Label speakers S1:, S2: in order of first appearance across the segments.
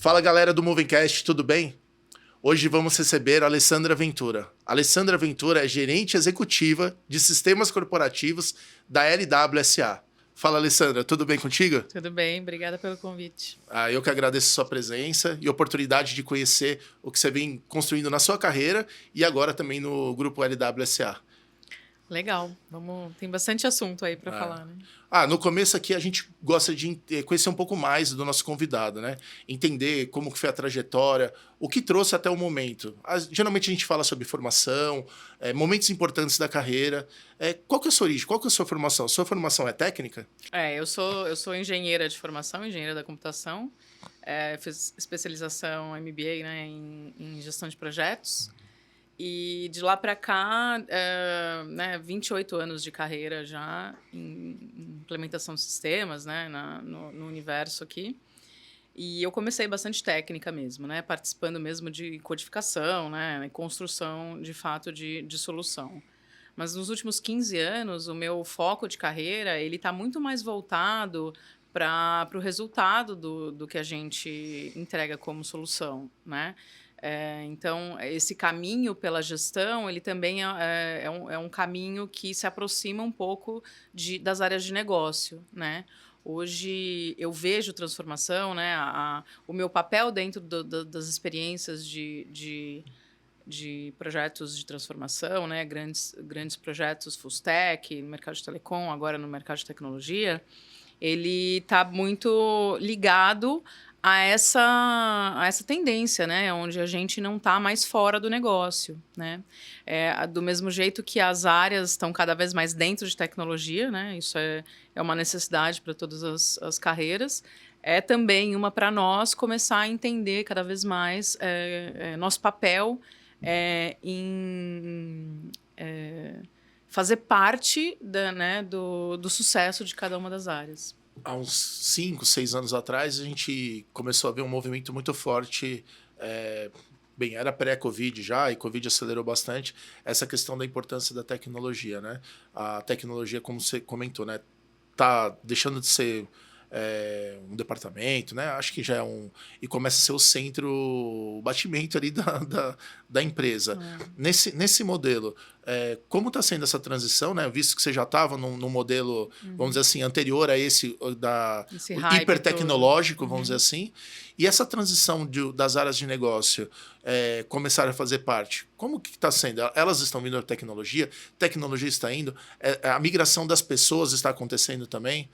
S1: Fala galera do Movingcast, tudo bem? Hoje vamos receber a Alessandra Ventura. A Alessandra Ventura é gerente executiva de sistemas corporativos da LWSA. Fala Alessandra, tudo bem contigo?
S2: Tudo bem, obrigada pelo convite.
S1: Eu que agradeço a sua presença e a oportunidade de conhecer o que você vem construindo na sua carreira e agora também no grupo LWSA.
S2: Legal, tem bastante assunto aí para falar, né?
S1: No começo aqui a gente gosta de conhecer um pouco mais do nosso convidado, né? Entender como que foi a trajetória, o que trouxe até o momento. Geralmente a gente fala sobre formação, momentos importantes da carreira. Qual que é a sua origem? Qual que é a sua formação? Sua formação é técnica?
S2: Eu sou engenheira de formação, engenheira da computação. Fiz especialização MBA, né, em gestão de projetos. E de lá para cá, 28 anos de carreira já em implementação de sistemas, né, no universo aqui. E eu comecei bastante técnica mesmo, né, participando mesmo de codificação, né, construção, de fato, de solução. Mas nos últimos 15 anos, o meu foco de carreira ele está muito mais voltado para o resultado do que a gente entrega como solução, né? Então, esse caminho pela gestão, ele também é um caminho que se aproxima um pouco das áreas de negócio, né? Hoje, eu vejo transformação, né? O meu papel dentro das experiências de projetos de transformação, né? Grandes projetos full stack, no mercado de telecom, agora no mercado de tecnologia, ele está muito ligado a essa tendência, né, onde a gente não está mais fora do negócio, né? Do mesmo jeito que as áreas estão cada vez mais dentro de tecnologia, né? Isso é uma necessidade para todas as carreiras. É também uma para nós começar a entender cada vez mais nosso papel em fazer parte do sucesso de cada uma das áreas.
S1: Há uns 5, 6 anos atrás, a gente começou a ver um movimento muito forte. Era pré-Covid já, e Covid acelerou bastante essa questão da importância da tecnologia, né? A tecnologia, como você comentou, né, tá deixando de ser um departamento, né? Acho que já é e começa a ser o centro, o batimento ali da empresa. Nesse modelo, como está sendo essa transição, né? Visto que você já estava num modelo, vamos dizer assim, anterior a esse hipertecnológico, vamos dizer assim, e essa transição das áreas de negócio começaram a fazer parte. Como que está sendo? Elas estão vindo da tecnologia está indo, a migração das pessoas está acontecendo também.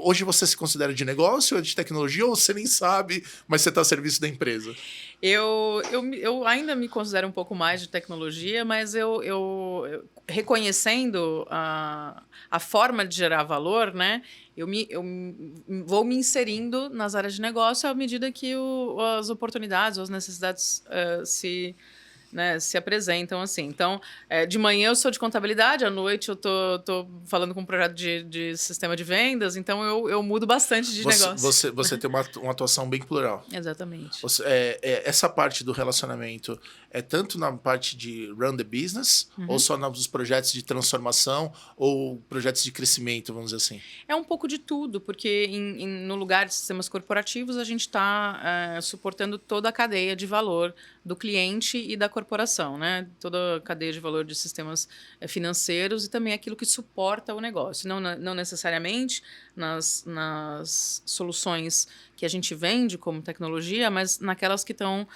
S1: Hoje você se considera de negócio ou de tecnologia, ou você nem sabe, mas você está a serviço da empresa?
S2: Eu ainda me considero um pouco mais de tecnologia, mas eu reconhecendo a forma de gerar valor, né? Eu vou me inserindo nas áreas de negócio à medida que as oportunidades, as necessidades se apresentam assim. Então, de manhã eu sou de contabilidade, à noite eu tô falando com um projeto de sistema de vendas, então eu mudo bastante de negócio.
S1: Você tem uma atuação bem plural.
S2: Exatamente.
S1: Essa parte do relacionamento é tanto na parte de run the business, ou só nos projetos de transformação ou projetos de crescimento, vamos dizer assim?
S2: É um pouco de tudo, porque no lugar de sistemas corporativos a gente está suportando toda a cadeia de valor do cliente e da corporação, né? Toda a cadeia de valor de sistemas financeiros e também aquilo que suporta o negócio. Não necessariamente nas soluções que a gente vende como tecnologia, mas naquelas que estão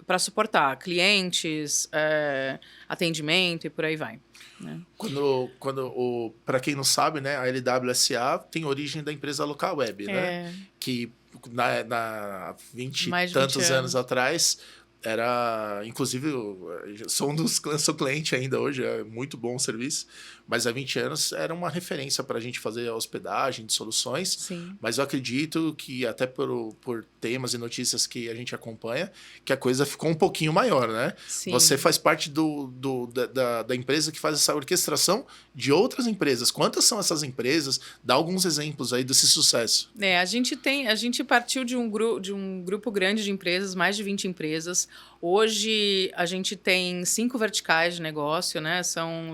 S2: para suportar clientes, atendimento e por aí vai. Né?
S1: Para quem não sabe, né, a LWSA tem origem da empresa Localweb, né? Que na 20 e tantos anos atrás era, inclusive, sou cliente ainda hoje, é muito bom o serviço, mas há 20 anos era uma referência para a gente fazer a hospedagem de soluções.
S2: Sim.
S1: Mas eu acredito que até por temas e notícias que a gente acompanha, que a coisa ficou um pouquinho maior, né?
S2: Sim.
S1: Você faz parte da empresa que faz essa orquestração de outras empresas. Quantas são essas empresas? Dá alguns exemplos aí desse sucesso.
S2: A gente partiu de um grupo grande de empresas, mais de 20 empresas, Hoje, a gente tem 5 verticais de negócio, né? São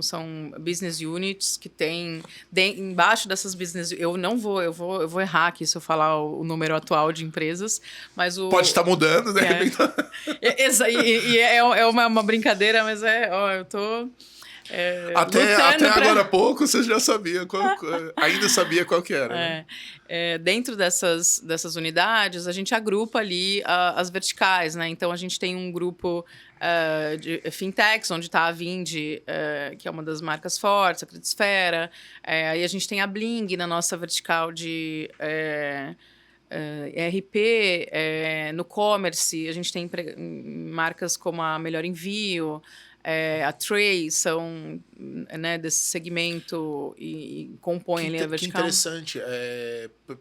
S2: business units que tem... embaixo dessas business... Eu vou errar aqui se eu falar o número atual de empresas, mas o...
S1: Pode estar mudando, né?
S2: É uma brincadeira, mas eu tô...
S1: Até agora há pouco você já sabia ainda sabia qual que era. Né?
S2: Dentro dessas unidades, a gente agrupa ali as verticais, né? Então, a gente tem um grupo de fintechs, onde está a Vindi, que é uma das marcas fortes, a Credisfera. Aí a gente tem a Bling na nossa vertical de... ERP, no commerce, a gente tem marcas como a Melhor Envio, a Tray, são, né, desse segmento e compõem ali a vertical.
S1: Que interessante.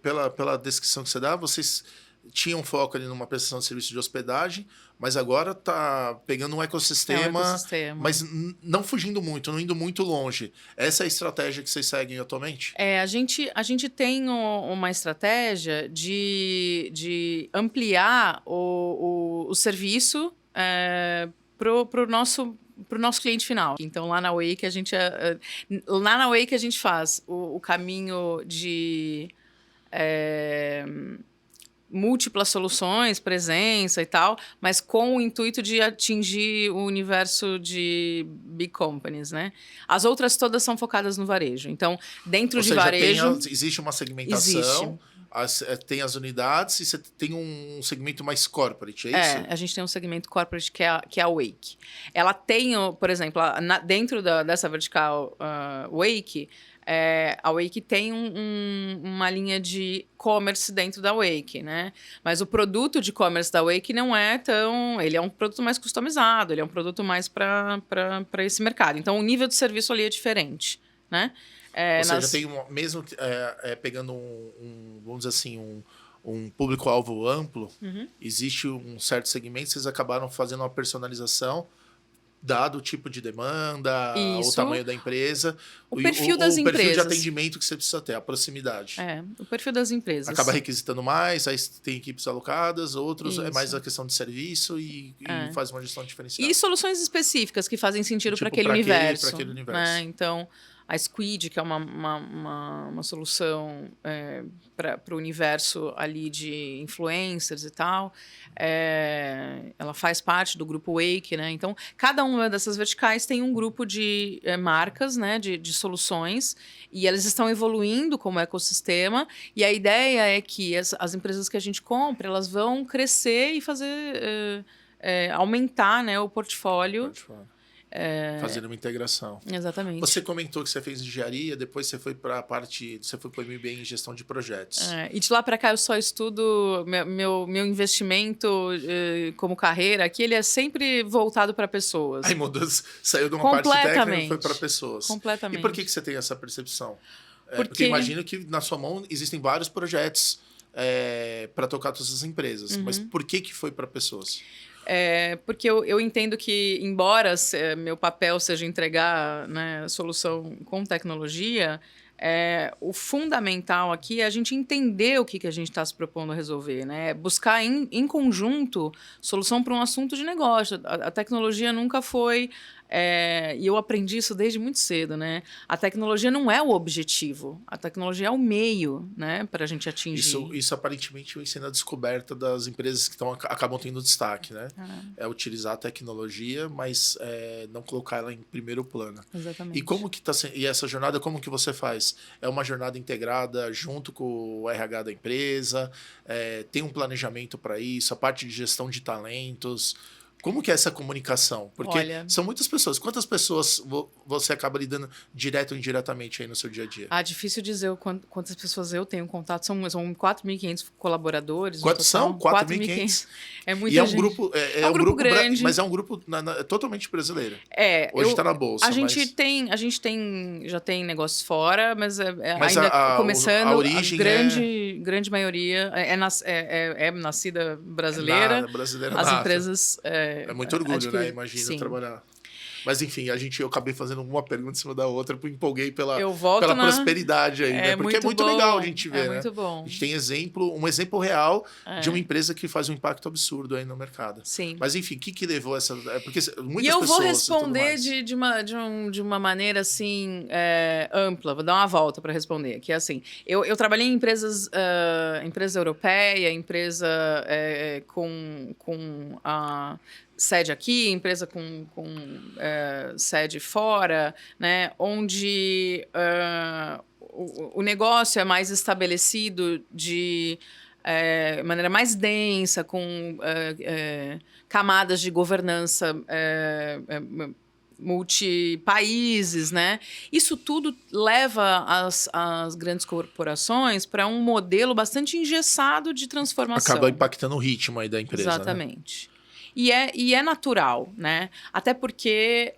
S1: Pela descrição que você dá, vocês tinham foco ali numa prestação de serviço de hospedagem, mas agora está pegando um ecossistema, mas não fugindo muito, não indo muito longe. Essa é a estratégia que vocês seguem atualmente?
S2: A gente tem uma estratégia de ampliar o serviço para o nosso cliente final. Então, lá na Wake, a gente faz o caminho de múltiplas soluções, presença e tal, mas com o intuito de atingir o universo de big companies, né? As outras todas são focadas no varejo. Então, dentro de varejo...
S1: existe uma segmentação...
S2: Existe.
S1: Tem as unidades e você tem um segmento mais corporate, é isso?
S2: A gente tem um segmento corporate que é a Wake. Ela tem, por exemplo, dentro dessa vertical Wake, a Wake tem uma linha de commerce dentro da Wake, né? Mas o produto de commerce da Wake não é tão... Ele é um produto mais customizado, ele é um produto mais para esse mercado. Então, o nível de serviço ali é diferente, né?
S1: Ou seja, tem mesmo pegando vamos dizer assim, um público-alvo amplo, existe um certo segmento, vocês acabaram fazendo uma personalização, dado o tipo de demanda, o tamanho da empresa,
S2: o perfil das empresas.
S1: O perfil de atendimento que você precisa ter, a proximidade.
S2: O perfil das empresas.
S1: Acaba requisitando mais, aí tem equipes alocadas, outros é mais a questão de serviço e faz uma gestão diferenciada.
S2: E soluções específicas que fazem sentido para aquele universo.
S1: Para aquele universo.
S2: Né? Então... A Squid, que é uma solução para o universo ali de influencers e tal, ela faz parte do grupo Wake, né? Então, cada uma dessas verticais tem um grupo de marcas, né? De soluções, e elas estão evoluindo como ecossistema, e a ideia é que as empresas que a gente compra, elas vão crescer e fazer... aumentar, né, o portfólio.
S1: Fazendo uma integração.
S2: Exatamente.
S1: Você comentou que você fez engenharia, depois você foi para você foi para o MBA em gestão de projetos.
S2: E de lá para cá eu só estudo, meu investimento como carreira aqui, ele é sempre voltado para pessoas.
S1: Aí saiu de uma parte técnica e foi para pessoas.
S2: Completamente.
S1: E por que você tem essa percepção? Porque imagino que na sua mão existem vários projetos para tocar todas essas empresas. Mas por que foi para pessoas?
S2: Porque eu entendo que, embora meu papel seja entregar, né, solução com tecnologia, o fundamental aqui é a gente entender o que a gente está se propondo a resolver, né? Buscar em conjunto solução para um assunto de negócio. A tecnologia nunca foi... e eu aprendi isso desde muito cedo, né? A tecnologia não é o objetivo, a tecnologia é o meio, né, para a gente atingir.
S1: Isso aparentemente vem sendo a descoberta das empresas que acabam tendo destaque, né? É utilizar a tecnologia, mas não colocar ela em primeiro plano.
S2: Exatamente.
S1: E como que e essa jornada, como que você faz? É uma jornada integrada junto com o RH da empresa? Tem um planejamento para isso? A parte de gestão de talentos? Como que é essa comunicação? Porque são muitas pessoas. Quantas pessoas você acaba lidando direto ou indiretamente aí no seu dia a dia?
S2: Difícil dizer quantas pessoas eu tenho contato. São 4.500 colaboradores.
S1: Quantos são? 4.500?
S2: É muita gente.
S1: Grupo,
S2: é um grupo grande.
S1: Mas é um grupo totalmente brasileiro. Hoje está na bolsa.
S2: A gente já tem negócios fora, mas ainda começando.
S1: A origem
S2: grande maioria é nascida brasileira.
S1: Brasileira
S2: as empresas...
S1: É muito orgulho, né? Imagina trabalhar. Mas enfim, eu acabei fazendo uma pergunta em cima da outra, porque empolguei pela
S2: Eu volto
S1: pela
S2: na...
S1: prosperidade aí, né? Porque é muito
S2: bom,
S1: legal a gente ver,
S2: é
S1: né?
S2: muito bom.
S1: A gente tem um exemplo real de uma
S2: É.
S1: empresa que faz um impacto absurdo aí no mercado.
S2: Sim.
S1: Mas enfim, o que levou essa... Porque muitas
S2: E eu vou
S1: pessoas e tudo
S2: responder
S1: mais.
S2: de uma maneira assim ampla, vou dar uma volta para responder. Que é assim, eu trabalhei em empresa europeia, empresa com a sede aqui, empresa com sede fora, né, onde o negócio é mais estabelecido de maneira mais densa, com camadas de governança multipaíses, né? Isso tudo leva as grandes corporações para um modelo bastante engessado de transformação.
S1: Acaba impactando o ritmo aí da empresa,
S2: Exatamente. Né? E é natural, né? Até porque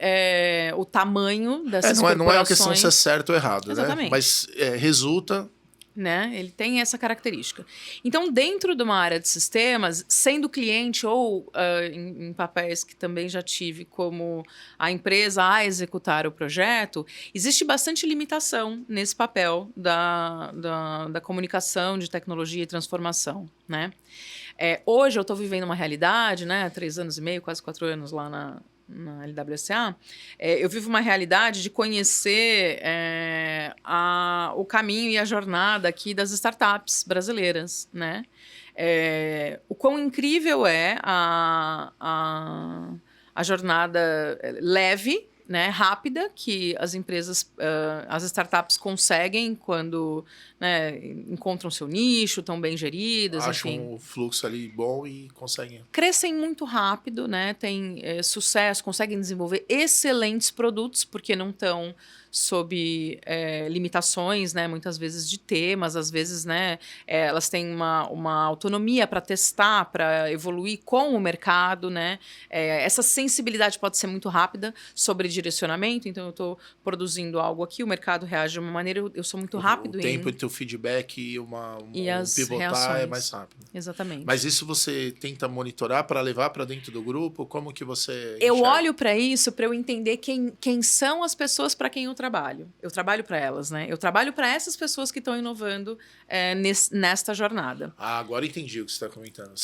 S2: o tamanho dessas corporações...
S1: Não é uma questão de ser certo ou errado,
S2: Exatamente.
S1: né? Mas resulta...
S2: Né? Ele tem essa característica. Então, dentro de uma área de sistemas, sendo cliente ou em papéis que também já tive como a empresa a executar o projeto, existe bastante limitação nesse papel da comunicação de tecnologia e transformação, né? Hoje eu estou vivendo uma realidade, né? 3 anos e meio, quase 4 anos lá na LWSA, eu vivo uma realidade de conhecer o caminho e a jornada aqui das startups brasileiras, né? O quão incrível é a jornada leve, né, rápida, que as empresas, as startups conseguem quando, né, encontram seu nicho, estão bem geridas,
S1: acham
S2: enfim.
S1: um fluxo ali bom e conseguem.
S2: Crescem muito rápido, né, têm sucesso, conseguem desenvolver excelentes produtos, porque não estão sob limitações, né, muitas vezes de temas, às vezes, né, elas têm uma autonomia para testar, para evoluir com o mercado, né, essa sensibilidade pode ser muito rápida sobre direcionamento, então eu estou produzindo algo aqui, o mercado reage de uma maneira, eu sou muito rápido
S1: o tempo entre o feedback e
S2: as
S1: pivotar
S2: reações.
S1: é mais rápido.
S2: Exatamente.
S1: Mas isso você tenta monitorar para levar para dentro do grupo? Como que você
S2: Eu
S1: enxerga?
S2: olho para isso para eu entender quem são as pessoas para quem eu trabalho. Eu trabalho para elas, né? Eu trabalho para essas pessoas que estão inovando nesta jornada.
S1: Agora entendi o que você está comentando.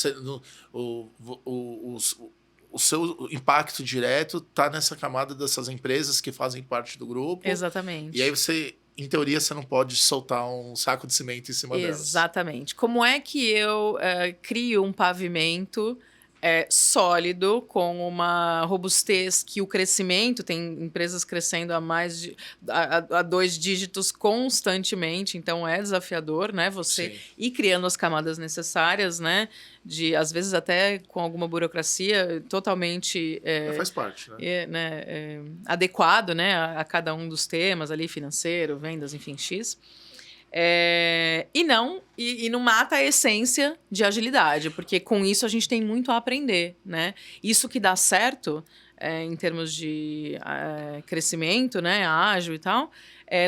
S1: O seu impacto direto está nessa camada dessas empresas que fazem parte do grupo.
S2: Exatamente.
S1: E aí você, em teoria, você não pode soltar um saco de cimento em cima delas.
S2: Exatamente. Como é que eu crio um pavimento sólido, com uma robustez que o crescimento, tem empresas crescendo a 2 dígitos constantemente, então é desafiador, né? Você
S1: Sim.
S2: ir criando as camadas necessárias, né? Às vezes até com alguma burocracia totalmente
S1: Faz parte, né?
S2: Adequado, né, a cada um dos temas ali, financeiro, vendas, enfim, X. E não mata a essência de agilidade, porque com isso a gente tem muito a aprender, né? Isso que dá certo em termos de crescimento, né, ágil e tal,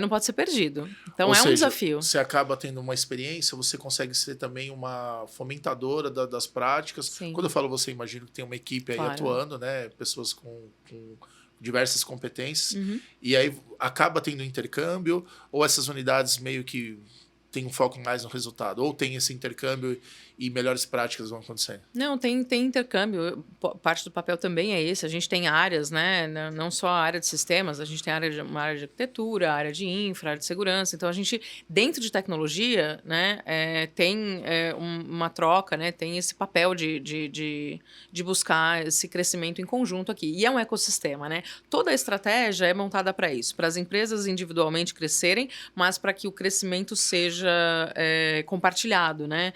S2: não pode ser perdido. Então
S1: Ou
S2: um
S1: seja,
S2: desafio.
S1: Você acaba tendo uma experiência, você consegue ser também uma fomentadora das práticas.
S2: Sim.
S1: Quando eu falo você, imagino que tem uma equipe aí atuando, né? Pessoas com diversas competências.
S2: Uhum.
S1: E aí acaba tendo intercâmbio, ou essas unidades meio que tem um foco mais no resultado, ou tem esse intercâmbio e melhores práticas vão acontecendo?
S2: Não, tem intercâmbio. Parte do papel também é esse. A gente tem áreas, né? Não só a área de sistemas, a gente tem uma área de arquitetura, área de infra, área de segurança. Então, a gente, dentro de tecnologia, né, tem uma troca, né? Tem esse papel de buscar esse crescimento em conjunto aqui. E é um ecossistema, né? Toda a estratégia é montada para isso, para as empresas individualmente crescerem, mas para que o crescimento seja compartilhado, né?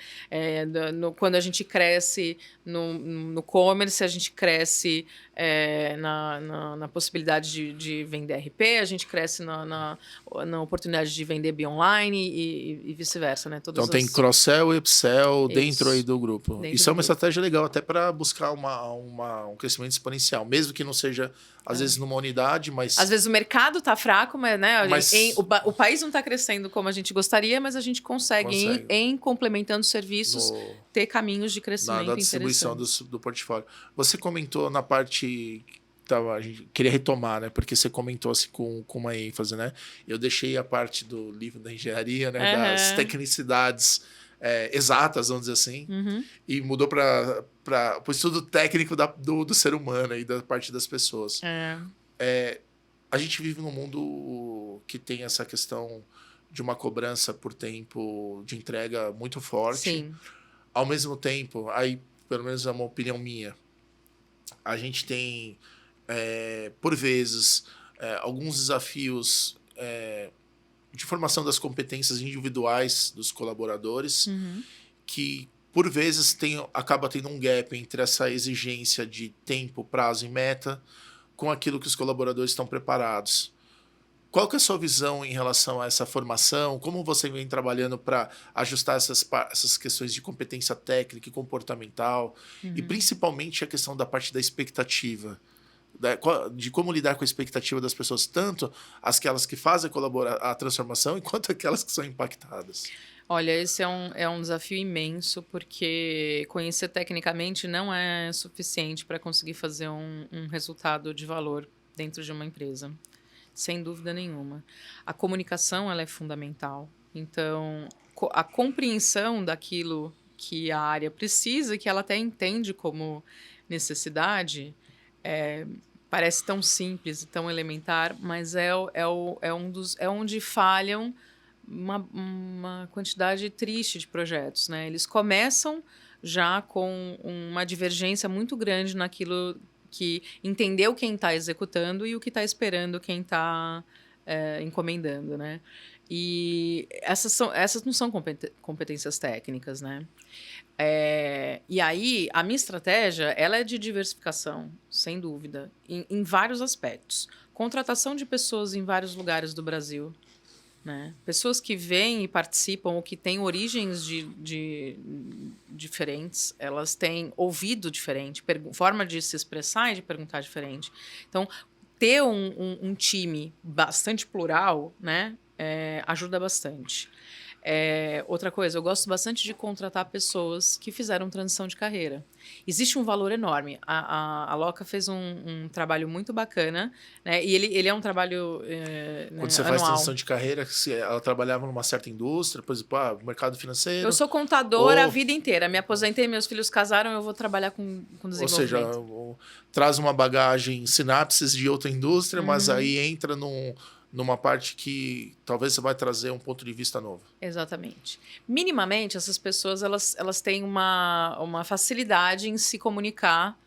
S2: Quando a gente cresce no commerce, a gente cresce na possibilidade de vender RP, a gente cresce na oportunidade de vender online e vice-versa, né?
S1: Então tem cross-sell e upsell dentro aí do grupo. Isso é uma estratégia legal até para buscar um crescimento exponencial, mesmo que não seja, às vezes, numa unidade, mas...
S2: Às vezes o mercado está fraco, mas, né, o país não está crescendo como a gente gostaria, mas a gente consegue. Em complementando serviços, ter caminhos de crescimento
S1: na distribuição do portfólio. Você comentou na parte a gente queria retomar, né? Porque você comentou assim com uma ênfase, né? Eu deixei a parte do livro da engenharia, né? Das tecnicidades exatas, vamos dizer assim, e mudou para o estudo técnico do ser humano e da parte das pessoas. A gente vive num mundo que tem essa questão de uma cobrança por tempo de entrega muito forte.
S2: Sim.
S1: Ao mesmo tempo, aí pelo menos é uma opinião minha, a gente tem, por vezes, alguns desafios de formação das competências individuais dos colaboradores, que, por vezes, acaba tendo um gap entre essa exigência de tempo, prazo e meta com aquilo que os colaboradores estão preparados. Qual que é a sua visão em relação a essa formação? Como você vem trabalhando para ajustar essas questões de competência técnica e comportamental? E principalmente a questão da parte da expectativa. De como lidar com a expectativa das pessoas, tanto aquelas que fazem a transformação, quanto aquelas que são impactadas.
S2: Olha, esse é um desafio imenso, porque conhecer tecnicamente não é suficiente para conseguir fazer um resultado de valor dentro de uma empresa. Sem dúvida nenhuma. A comunicação, ela é fundamental. Então, a compreensão daquilo que a área precisa, que ela até entende como necessidade, parece tão simples e tão elementar, mas é onde falham uma quantidade triste de projetos, né? Eles começam já com uma divergência muito grande naquilo que entendeu quem está executando e o que está esperando quem está encomendando, né? E essas não são competências técnicas, né? E aí, a minha estratégia, ela é de diversificação, sem dúvida, em vários aspectos. Contratação de pessoas em vários lugares do Brasil, né? Pessoas que vêm e participam ou que têm origens diferentes, elas têm ouvido diferente, forma de se expressar e de perguntar diferente. Então, ter um time bastante plural, né, ajuda bastante. Outra coisa, eu gosto bastante de contratar pessoas que fizeram transição de carreira. Existe um valor enorme. A Loca fez um trabalho muito bacana, né? E ele é um trabalho
S1: Quando você
S2: anual.
S1: faz transição de carreira, ela trabalhava numa certa indústria, por exemplo, mercado financeiro.
S2: Eu sou contadora a vida inteira. Me aposentei, meus filhos casaram, eu vou trabalhar com desenvolvimento.
S1: Ou seja, traz uma bagagem, sinapses de outra indústria, mas aí entra numa parte que talvez você vai trazer um ponto de vista novo.
S2: Exatamente. Minimamente, essas pessoas elas têm uma facilidade em se comunicar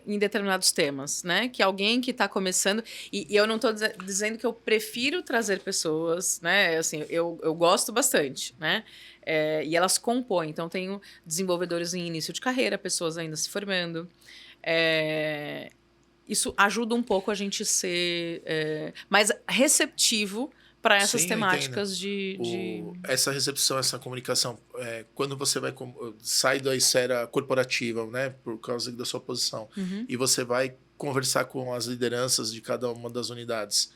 S2: em determinados temas, né? Que alguém que está começando... E eu não estou dizendo que eu prefiro trazer pessoas, né? Assim, eu gosto bastante, né? E elas compõem. Então, tenho desenvolvedores em início de carreira, pessoas ainda se formando. Isso ajuda um pouco a gente ser mais receptivo para essas temáticas
S1: essa recepção, essa comunicação, quando você sai da esfera corporativa, né, por causa da sua posição, e você vai conversar com as lideranças de cada uma das unidades,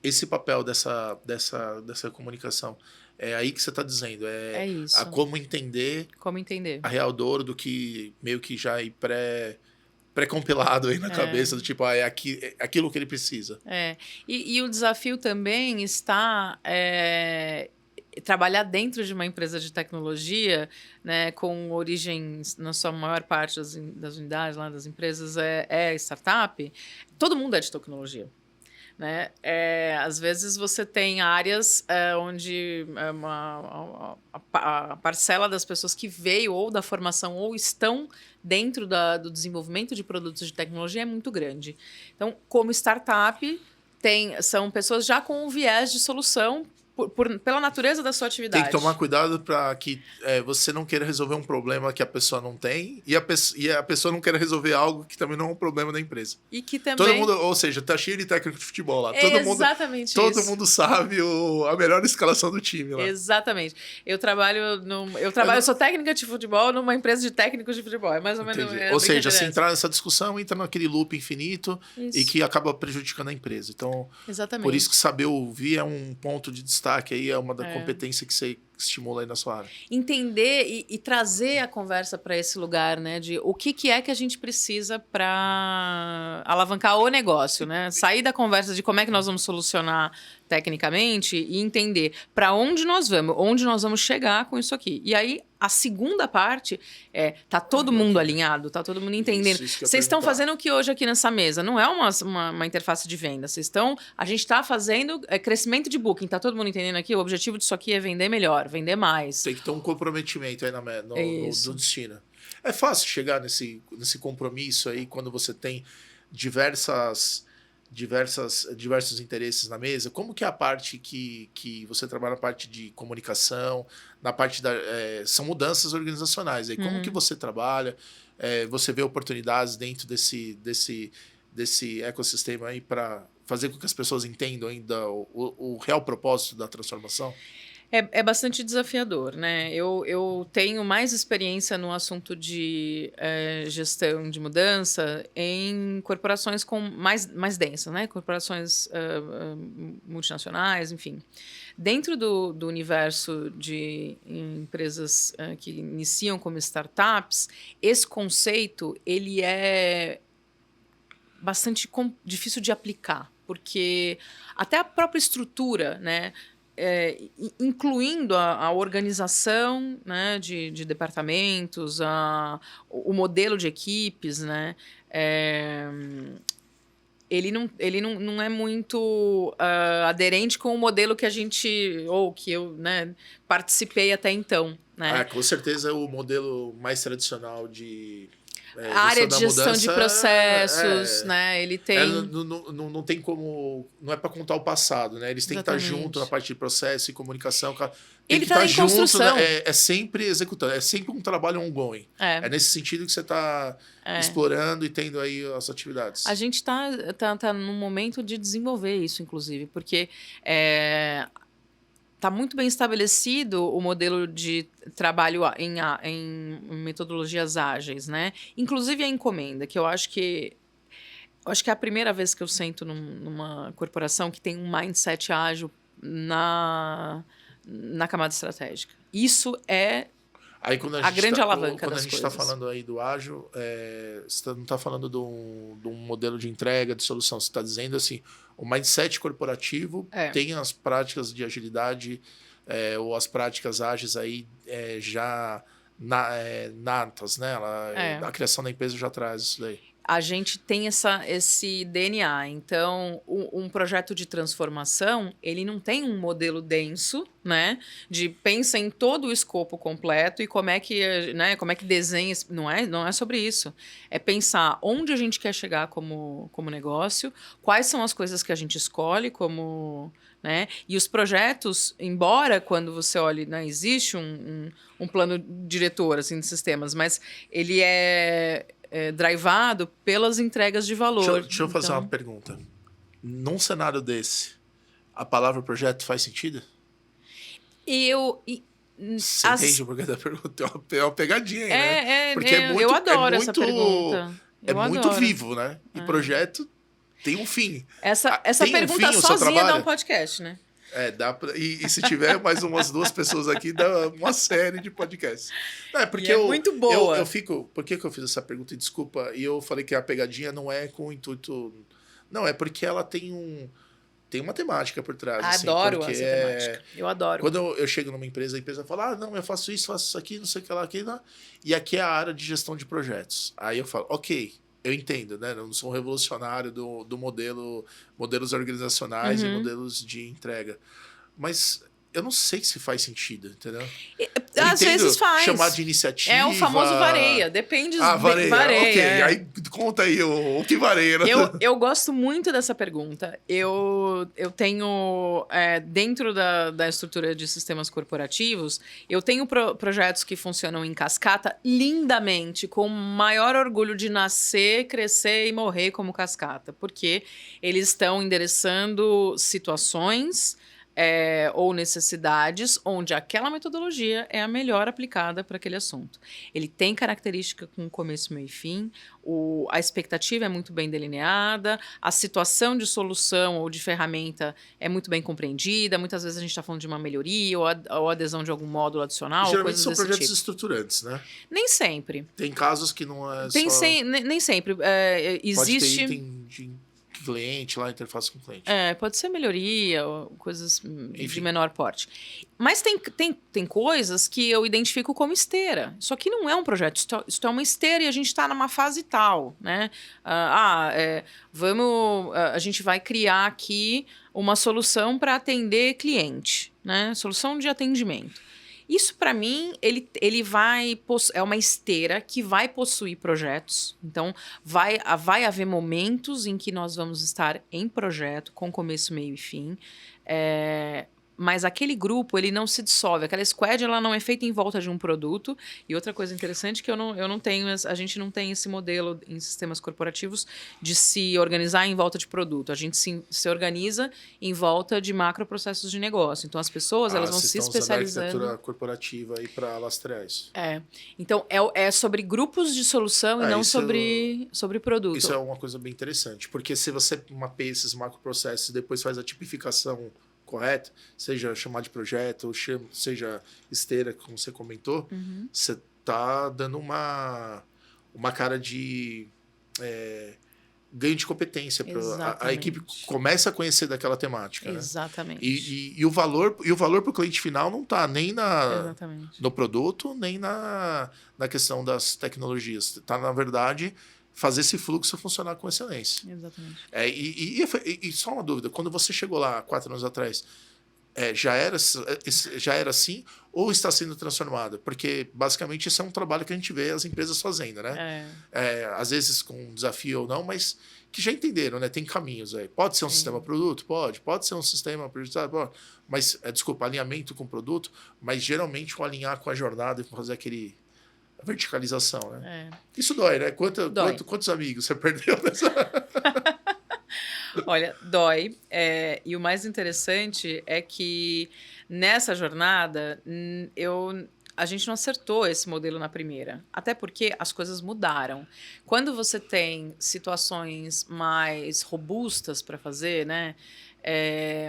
S1: esse papel dessa comunicação, é aí que você está dizendo,
S2: isso.
S1: A como entender a real dor do que meio que já é pré-compilado aí na cabeça, do tipo, é aquilo que ele precisa.
S2: E o desafio também está trabalhar dentro de uma empresa de tecnologia, né, com origens, na sua maior parte das unidades, lá das empresas, startup. Todo mundo é de tecnologia. Né? Às vezes você tem áreas onde a parcela das pessoas que veio ou da formação ou estão dentro do desenvolvimento de produtos de tecnologia é muito grande. Então, como startup, são pessoas já com um viés de solução pela natureza da sua atividade.
S1: Tem que tomar cuidado para que você não queira resolver um problema que a pessoa não tem e a pessoa não queira resolver algo que também não é um problema da empresa.
S2: E que também...
S1: Todo mundo, ou seja, tá cheio de técnico de futebol lá.
S2: Exatamente isso.
S1: Todo mundo sabe a melhor escalação do time lá.
S2: Exatamente. Eu sou técnica de futebol numa empresa de técnicos de futebol. É mais ou menos...
S1: Ou seja, se entrar nessa discussão, entra naquele loop infinito e que acaba prejudicando a empresa. Então,
S2: exatamente.
S1: Por isso que saber ouvir é um ponto de destaque aí, é uma da competência que você estimula aí na sua área?
S2: Entender e trazer a conversa para esse lugar, né? De o que é que a gente precisa para alavancar o negócio, né? Sair da conversa de como é que nós vamos solucionar tecnicamente e entender para onde nós vamos chegar com isso aqui. E aí, a segunda parte tá todo mundo alinhado, tá todo mundo entendendo.
S1: Isso que eu ia
S2: Vocês estão
S1: perguntar.
S2: fazendo o que hoje aqui nessa mesa? Não é uma interface de venda. A gente está fazendo crescimento de booking. Tá todo mundo entendendo aqui? O objetivo disso aqui é vender melhor, vender mais.
S1: Tem que ter um comprometimento aí no destino. É fácil chegar nesse compromisso aí quando você tem diversos interesses na mesa. Como que é a parte que você trabalha na parte de comunicação, na parte são mudanças organizacionais. Aí como que você trabalha? Você vê oportunidades dentro desse ecossistema aí para fazer com que as pessoas entendam ainda o real propósito da transformação?
S2: É bastante desafiador, né? Eu tenho mais experiência no assunto de gestão de mudança em corporações mais densas, né? Corporações multinacionais, enfim. Dentro do universo de empresas que iniciam como startups, esse conceito ele é bastante difícil de aplicar, porque até a própria estrutura, né? Incluindo a organização, né, de departamentos, o modelo de equipes, né, ele não é muito aderente com o modelo que que eu, né, participei até então. Né?
S1: Com certeza o modelo mais tradicional de
S2: a área de gestão
S1: mudança
S2: de processos, né? Ele tem...
S1: não tem como... Não é para contar o passado, né? Eles têm que estar junto na parte de processo e comunicação. Tem que estar junto,
S2: construção.
S1: É sempre executando. É sempre um trabalho ongoing. É nesse sentido que você está explorando e tendo aí as atividades.
S2: A gente tá num momento de desenvolver isso, inclusive, porque... Está muito bem estabelecido o modelo de trabalho em metodologias ágeis, né? Inclusive a encomenda, que eu acho que é a primeira vez que eu sento numa corporação que tem um mindset ágil na camada estratégica. Isso é
S1: aí, quando
S2: a grande alavanca das coisas.
S1: Quando a gente está falando aí do ágil, você não está falando de um modelo de entrega, de solução. Você está dizendo assim, o mindset corporativo tem as práticas de agilidade ou as práticas ágeis aí já natas, né? A criação da empresa já traz isso daí.
S2: A gente tem esse DNA. Então, um projeto de transformação, ele não tem um modelo denso, né? De pensa em todo o escopo completo e como é que desenha. Não é sobre isso. É pensar onde a gente quer chegar como negócio, quais são as coisas que a gente escolhe como... Né? E os projetos, embora quando você olhe, né, existe um plano diretor assim, de sistemas, mas ele é drivado pelas entregas de valor.
S1: Deixa eu fazer uma pergunta. Num cenário desse, a palavra projeto faz sentido? Você entende o porquê da pergunta? É uma pegadinha aí, né? Porque
S2: eu adoro essa pergunta.
S1: Muito vivo, né? E projeto tem um fim.
S2: Essa
S1: tem
S2: pergunta sozinha dá um podcast, né?
S1: Dá pra, e se tiver mais umas 2 pessoas aqui, dá uma série de podcasts. Porque
S2: muito boa.
S1: Eu fico... Por que eu fiz essa pergunta? E desculpa, e eu falei que a pegadinha não é com o intuito... Não, é porque ela tem uma temática por trás.
S2: Adoro essa temática. Eu adoro.
S1: Quando eu chego numa empresa, a empresa fala, não, eu faço isso aqui, não sei o que lá, aqui, não. E aqui é a área de gestão de projetos. Aí eu falo, ok, eu entendo, né? Eu não sou um revolucionário do modelos organizacionais e modelos de entrega. Mas eu não sei se faz sentido, entendeu?
S2: Às vezes faz.
S1: Chamar de iniciativa.
S2: É o famoso vareia. Depende do
S1: vareia. Ok, aí conta aí o que vareia. Né?
S2: Eu gosto muito dessa pergunta. Eu tenho, dentro da estrutura de sistemas corporativos, eu tenho projetos que funcionam em cascata lindamente, com o maior orgulho de nascer, crescer e morrer como cascata. Porque eles estão endereçando situações ou necessidades onde aquela metodologia é a melhor aplicada para aquele assunto. Ele tem característica com começo, meio e fim, a expectativa é muito bem delineada, a situação de solução ou de ferramenta é muito bem compreendida, muitas vezes a gente está falando de uma melhoria ou adesão de algum módulo adicional,
S1: Geralmente
S2: coisas
S1: são
S2: desse
S1: projetos
S2: tipo.
S1: estruturantes, né?
S2: Nem sempre.
S1: Tem casos que não é
S2: Nem sempre. Existe...
S1: Pode ter item de cliente lá, interface com o cliente.
S2: Pode ser melhoria, ou coisas de
S1: Enfim.
S2: menor porte. Mas tem coisas que eu identifico como esteira. Isso aqui não é um projeto, isso é uma esteira e a gente está numa fase tal, né? A gente vai criar aqui uma solução para atender cliente, né? Solução de atendimento. Isso, para mim, ele vai... É uma esteira que vai possuir projetos. Então, vai haver momentos em que nós vamos estar em projeto, com começo, meio e fim. Mas aquele grupo, ele não se dissolve. Aquela squad, ela não é feita em volta de um produto. E outra coisa interessante que eu não tenho... A gente não tem esse modelo em sistemas corporativos de se organizar em volta de produto. A gente se organiza em volta de macroprocessos de negócio. Então, as pessoas elas vão se especializando...
S1: arquitetura corporativa aí para lastrear isso.
S2: Então, é sobre grupos de solução e não sobre produto.
S1: Isso é uma coisa bem interessante. Porque se você mapeia esses macroprocessos e depois faz a tipificação correta, seja chamar de projeto, ou seja esteira, como você comentou, você está dando uma cara de ganho de competência. A equipe começa a conhecer daquela temática.
S2: Exatamente.
S1: Né? E o valor para o cliente final não está nem no produto, nem na questão das tecnologias. Está, na verdade, fazer esse fluxo funcionar com excelência.
S2: Exatamente.
S1: E só uma dúvida, quando você chegou lá 4 anos atrás, já era assim ou está sendo transformada? Porque, basicamente, esse é um trabalho que a gente vê as empresas fazendo, né? Às vezes com desafio ou não, mas que já entenderam, né? Tem caminhos aí. Pode ser um sistema produto? Pode ser um sistema priorizado? Pode. Mas, alinhamento com o produto, mas geralmente alinhar com a jornada e fazer aquele... verticalização, né? Isso dói, né? Quantos amigos você perdeu nessa...
S2: Olha, dói. E o mais interessante é que nessa jornada a gente não acertou esse modelo na primeira. Até porque as coisas mudaram. Quando você tem situações mais robustas para fazer, né?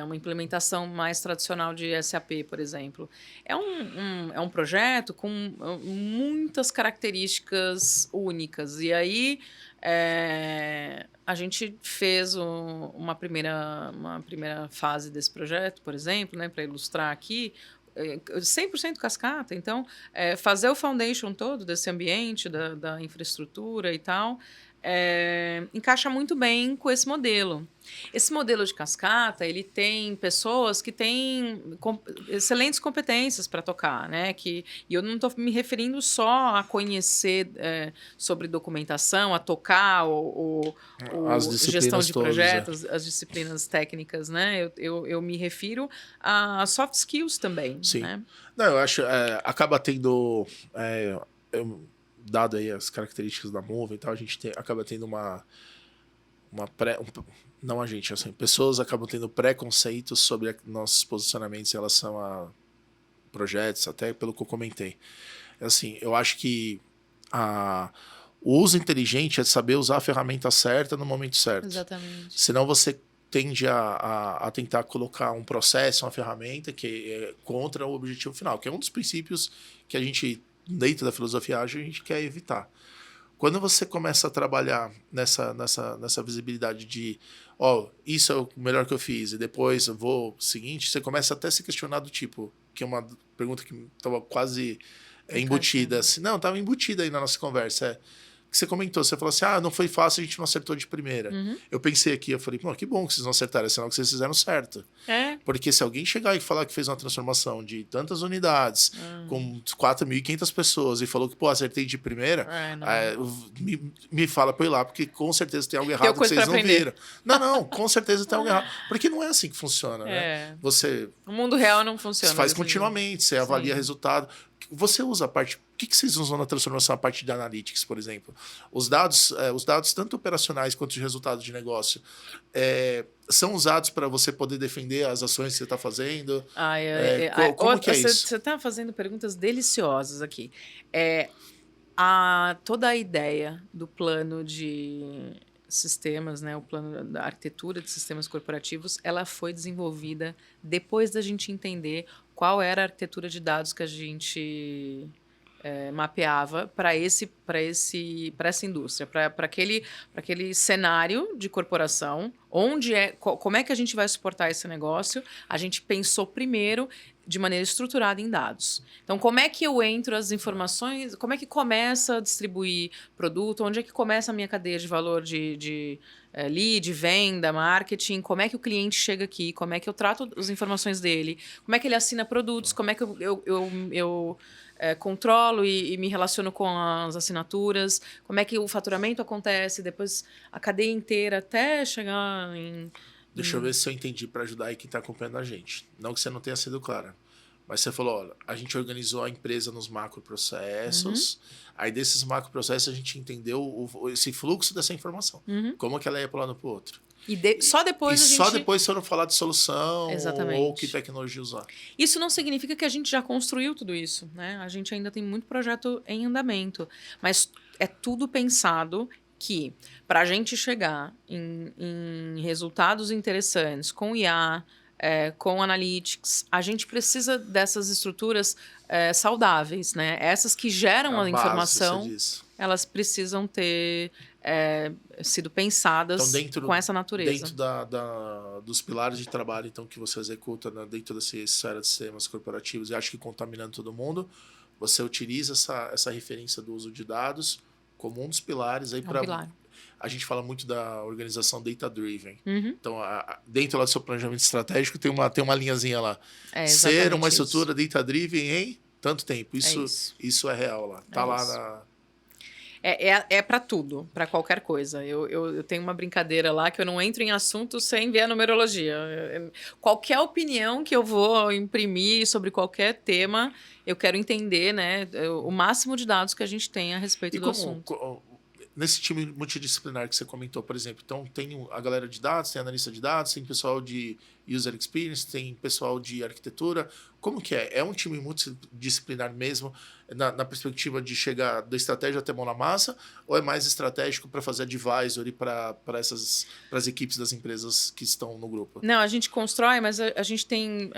S2: Uma implementação mais tradicional de SAP, por exemplo. É um projeto com muitas características únicas. E aí a gente fez uma primeira fase desse projeto, por exemplo, né, para ilustrar aqui, 100% cascata. Então, fazer o foundation todo desse ambiente, da infraestrutura e tal, encaixa muito bem com esse modelo. Esse modelo de cascata, ele tem pessoas que têm excelentes competências para tocar, né? E eu não estou me referindo só a conhecer sobre documentação, a tocar gestão de projetos, as disciplinas técnicas, né? Eu me refiro a soft skills também.
S1: Sim.
S2: Né?
S1: Não, eu acho acaba tendo... dado aí as características da Moova e tal, a gente acaba tendo não a gente, assim, pessoas acabam tendo preconceitos sobre nossos posicionamentos em relação a projetos, até pelo que eu comentei. Assim, eu acho que o uso inteligente é saber usar a ferramenta certa no momento certo.
S2: Exatamente.
S1: Senão você tende a tentar colocar um processo, uma ferramenta que é contra o objetivo final, que é um dos princípios que a gente, dentro da filosofia ágil, a gente quer evitar. Quando você começa a trabalhar nessa visibilidade de isso é o melhor que eu fiz, e depois eu vou seguinte, você começa até a se questionar do tipo, que é uma pergunta que estava quase embutida. Assim, não, estava embutida aí na nossa conversa. Que você comentou, você falou assim, não foi fácil, a gente não acertou de primeira. Eu pensei aqui, eu falei, que bom que vocês não acertaram, é sinal que vocês fizeram certo. Porque se alguém chegar e falar que fez uma transformação de tantas unidades, com 4.500 pessoas, e falou que, acertei de primeira, me fala pra eu ir lá, porque com certeza tem algo errado que vocês não viram. Não, com certeza tem algo errado. Porque não é assim que funciona, né?
S2: No mundo real não funciona.
S1: Você faz continuamente, você avalia resultado. você usa a parte... O que vocês usam na transformação, a parte de analytics, por exemplo? Os dados tanto operacionais quanto de resultados de negócio, são usados para você poder defender as ações que você está fazendo? Como que é isso?
S2: Você está fazendo perguntas deliciosas aqui. Toda a ideia do plano de sistemas, né, o plano da arquitetura de sistemas corporativos, ela foi desenvolvida depois da gente entender qual era a arquitetura de dados que a gente mapeava para essa indústria, para aquele cenário de corporação, como é que a gente vai suportar esse negócio. A gente pensou primeiro de maneira estruturada em dados. Então, como é que eu entro as informações, como é que começa a distribuir produto, onde é que começa a minha cadeia de valor de lead, venda, marketing, como é que o cliente chega aqui, como é que eu trato as informações dele, como é que ele assina produtos, como é que eu controlo e me relaciono com as assinaturas, como é que o faturamento acontece, depois a cadeia inteira até chegar em...
S1: Deixa eu ver se eu entendi para ajudar aí quem está acompanhando a gente. Não que você não tenha sido clara. Mas você falou, olha, a gente organizou a empresa nos macroprocessos, aí desses macroprocessos a gente entendeu esse fluxo dessa informação. Como que ela ia para um lado para o outro.
S2: Só depois
S1: só depois foram falar de solução.
S2: Exatamente.
S1: Ou que tecnologia usar.
S2: Isso não significa que a gente já construiu tudo isso, né? A gente ainda tem muito projeto em andamento, mas é tudo pensado que para a gente chegar em resultados interessantes com IA, com Analytics, a gente precisa dessas estruturas saudáveis, né? Essas que geram a informação, elas precisam ter sido pensadas com essa natureza.
S1: Dentro dos pilares de trabalho então, que você executa, né, dentro dessa esfera de sistemas corporativos, e acho que contaminando todo mundo, você utiliza essa referência do uso de dados como um dos pilares aí para... A gente fala muito da organização data-driven. Então, dentro lá do seu planejamento estratégico, tem uma linhazinha lá. Ser uma estrutura data-driven em tanto tempo. Isso é real lá. Está lá na...
S2: É para tudo, para qualquer coisa. Eu tenho uma brincadeira lá que eu não entro em assunto sem ver a numerologia. Qualquer opinião que eu vou imprimir sobre qualquer tema, eu quero entender, né, o máximo de dados que a gente tem a respeito do assunto.
S1: Nesse time multidisciplinar que você comentou, por exemplo, então tem a galera de dados, tem analista de dados, tem pessoal de user experience, tem pessoal de arquitetura. Como que é? É um time multidisciplinar mesmo, na perspectiva de chegar da estratégia até mão na massa, ou é mais estratégico para fazer advisory para as equipes das empresas que estão no grupo?
S2: Não, a gente constrói, mas a gente tem...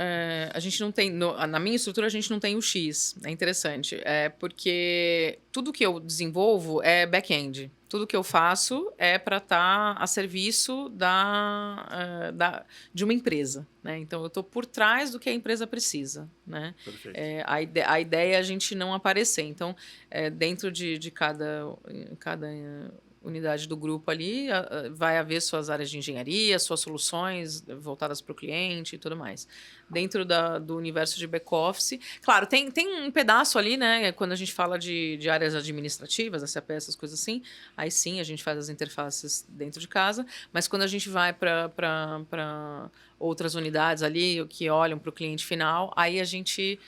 S2: a gente não tem... na minha estrutura, a gente não tem o X. É interessante. Porque tudo que eu desenvolvo é back-end. Tudo que eu faço é para estar a serviço de uma empresa, né? Então, eu estou por trás do que a empresa precisa, né? A ideia é a gente não aparecer. Então, dentro de cada unidade do grupo ali, vai haver suas áreas de engenharia, suas soluções voltadas para o cliente e tudo mais. Dentro do universo de back-office, claro, tem um pedaço ali, né? Quando a gente fala de áreas administrativas, SAP, essas coisas assim, aí sim a gente faz as interfaces dentro de casa, mas quando a gente vai para outras unidades ali que olham para o cliente final, aí a gente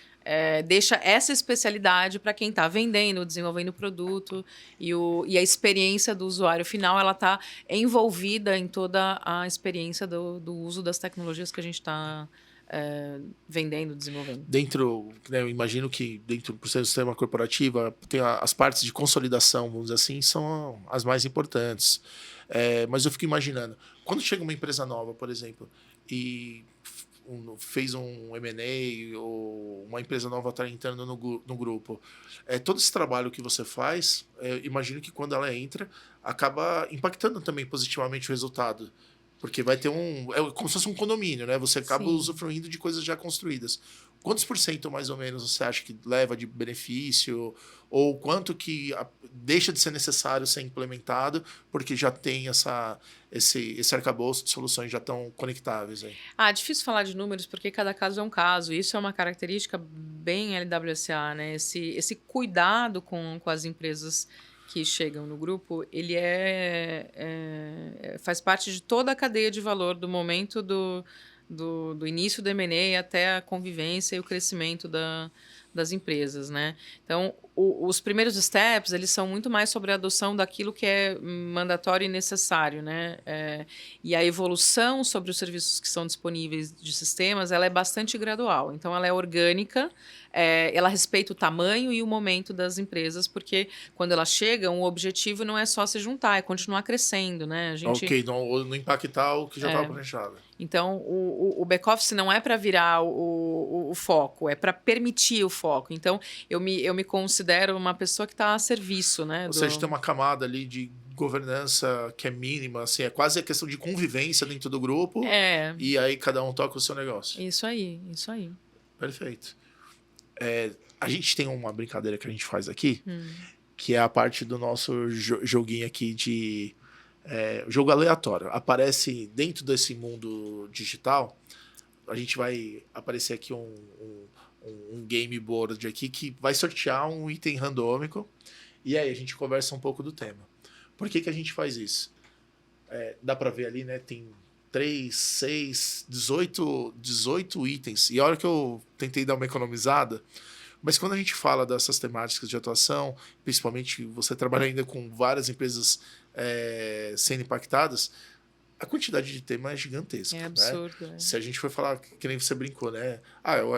S2: deixa essa especialidade para quem está vendendo, desenvolvendo o produto e a experiência do usuário final, ela está envolvida em toda a experiência do uso das tecnologias que a gente está vendendo, desenvolvendo.
S1: Eu imagino que dentro do sistema corporativo tem as partes de consolidação, vamos dizer assim, são as mais importantes. Mas eu fico imaginando, quando chega uma empresa nova, por exemplo, e fez um M&A ou uma empresa nova está entrando no grupo, todo esse trabalho que você faz, imagino que quando ela entra, acaba impactando também positivamente o resultado. Porque vai ter é como se fosse um condomínio, né? Você acaba usufruindo de coisas já construídas. Quantos por cento, mais ou menos, você acha que leva de benefício? Ou quanto que deixa de ser necessário ser implementado porque já tem esse arcabouço de soluções já tão conectáveis aí?
S2: Difícil falar de números porque cada caso é um caso. Isso é uma característica bem LWSA, né? Esse cuidado com as empresas que chegam no grupo, ele faz parte de toda a cadeia de valor do momento do início do M&A até a convivência e o crescimento das empresas, né? Então, os primeiros steps, eles são muito mais sobre a adoção daquilo que é mandatório e necessário, né? E a evolução sobre os serviços que são disponíveis de sistemas, ela é bastante gradual. Então, ela é orgânica, ela respeita o tamanho e o momento das empresas, porque quando elas chegam, o objetivo não é só se juntar, é continuar crescendo, né?
S1: Ok, não impactar o que já estava planejado.
S2: Então, o back-office não é para virar o foco, é para permitir o foco. Então, eu me considero uma pessoa que está a serviço, né?
S1: Ou seja, tem uma camada ali de governança que é mínima, assim, é quase a questão de convivência dentro do grupo. E aí cada um toca o seu negócio.
S2: Isso aí, isso aí.
S1: Perfeito. A gente tem uma brincadeira que a gente faz aqui, que é a parte do nosso joguinho aqui de... jogo aleatório. Aparece dentro desse mundo digital, a gente vai aparecer aqui um game board aqui que vai sortear um item randômico e aí a gente conversa um pouco do tema. Por que a gente faz isso? Dá para ver ali, né? Tem 3, 6, 18 itens. E a hora que eu tentei dar uma economizada, mas quando a gente fala dessas temáticas de atuação, principalmente você trabalha ainda com várias empresas sendo impactadas, a quantidade de tema é gigantesca.
S2: É absurdo.
S1: Né? Se a gente for falar, que nem você brincou, né?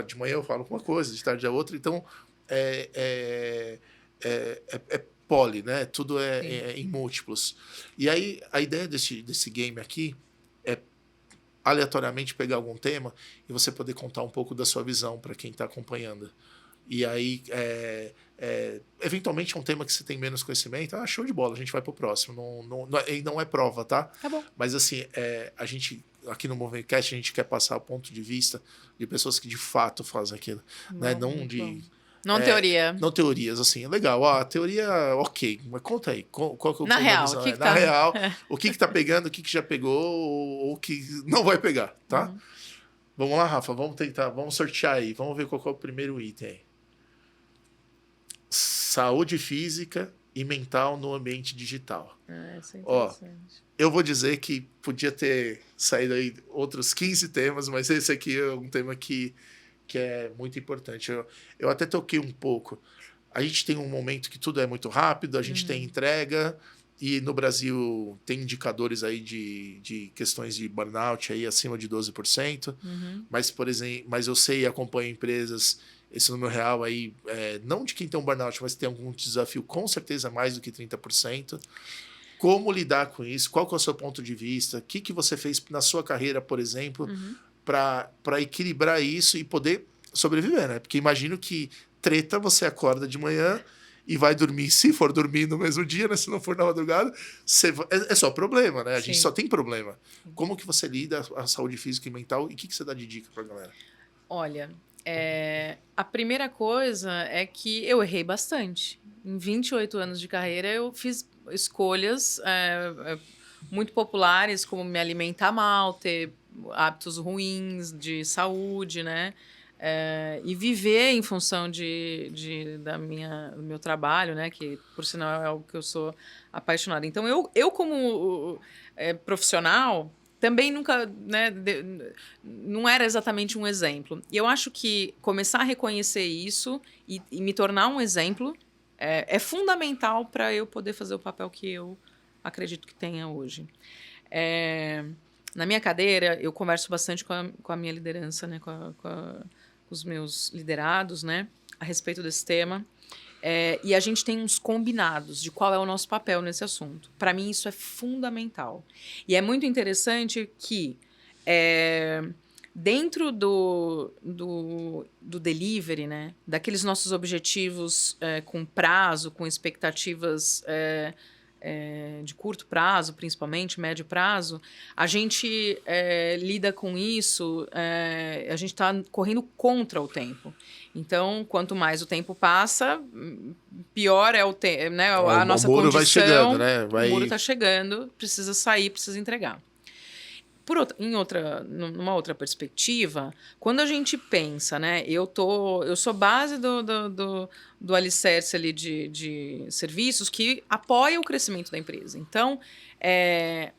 S1: De manhã eu falo uma coisa, de tarde é outra, então é poli, né? Tudo é em múltiplos. E aí a ideia desse game aqui é aleatoriamente pegar algum tema e você poder contar um pouco da sua visão para quem está acompanhando. E aí, eventualmente é um tema que você tem menos conhecimento, show de bola, a gente vai pro próximo. Não é prova, tá?
S2: Tá bom.
S1: Mas assim, a gente, aqui no Movementcast, a gente quer passar o ponto de vista de pessoas que de fato fazem aquilo.
S2: Bom,
S1: né? Não
S2: teoria.
S1: Não teorias, assim, legal. A teoria, ok, mas conta aí. Qual que é
S2: Na real,
S1: visão?
S2: que
S1: Na real, o que tá pegando, o que já pegou, ou o que não vai pegar, tá? Vamos lá, Rafa, vamos sortear aí, vamos ver qual é o primeiro item aí. Saúde física e mental no ambiente digital.
S2: Isso é interessante.
S1: Eu vou dizer que podia ter saído aí outros 15 temas, mas esse aqui é um tema que é muito importante. Eu até toquei um pouco. A gente tem um momento que tudo é muito rápido, a gente tem entrega, e no Brasil tem indicadores aí de questões de burnout aí acima de 12%, mas, por exemplo, eu sei e acompanho empresas, esse número real aí, não de quem tem um burnout, mas tem algum desafio, com certeza mais do que 30%. Como lidar com isso? Qual que é o seu ponto de vista? O que você fez na sua carreira, por exemplo, para equilibrar isso e poder sobreviver, né? Porque imagino que treta, você acorda de manhã e vai dormir, se for dormir no mesmo dia, né? Se não for na madrugada, é só problema, né? A gente só tem problema. Como que você lida a saúde física e mental e o que você dá de dica para a galera?
S2: Olha, a primeira coisa é que eu errei bastante. Em 28 anos de carreira, eu fiz escolhas muito populares, como me alimentar mal, ter hábitos ruins de saúde, né? E viver em função do meu trabalho, né? Que, por sinal, é algo que eu sou apaixonada. Então, eu como profissional, também nunca, né, não era exatamente um exemplo. E eu acho que começar a reconhecer isso e me tornar um exemplo é fundamental para eu poder fazer o papel que eu acredito que tenha hoje. Na minha cadeira, eu converso bastante com a minha liderança, né, com os meus liderados, né, a respeito desse tema. E a gente tem uns combinados de qual é o nosso papel nesse assunto. Para mim, isso é fundamental. E é muito interessante que, dentro do delivery, né, daqueles nossos objetivos com prazo, com expectativas de curto prazo, principalmente, médio prazo, a gente lida com isso, a gente está correndo contra o tempo. Então, quanto mais o tempo passa, pior é né, a nossa condição. O muro vai chegando, né? O muro está chegando, precisa sair, precisa entregar. Numa outra perspectiva, quando a gente pensa, né, eu sou base do alicerce ali de serviços que apoia o crescimento da empresa. Então,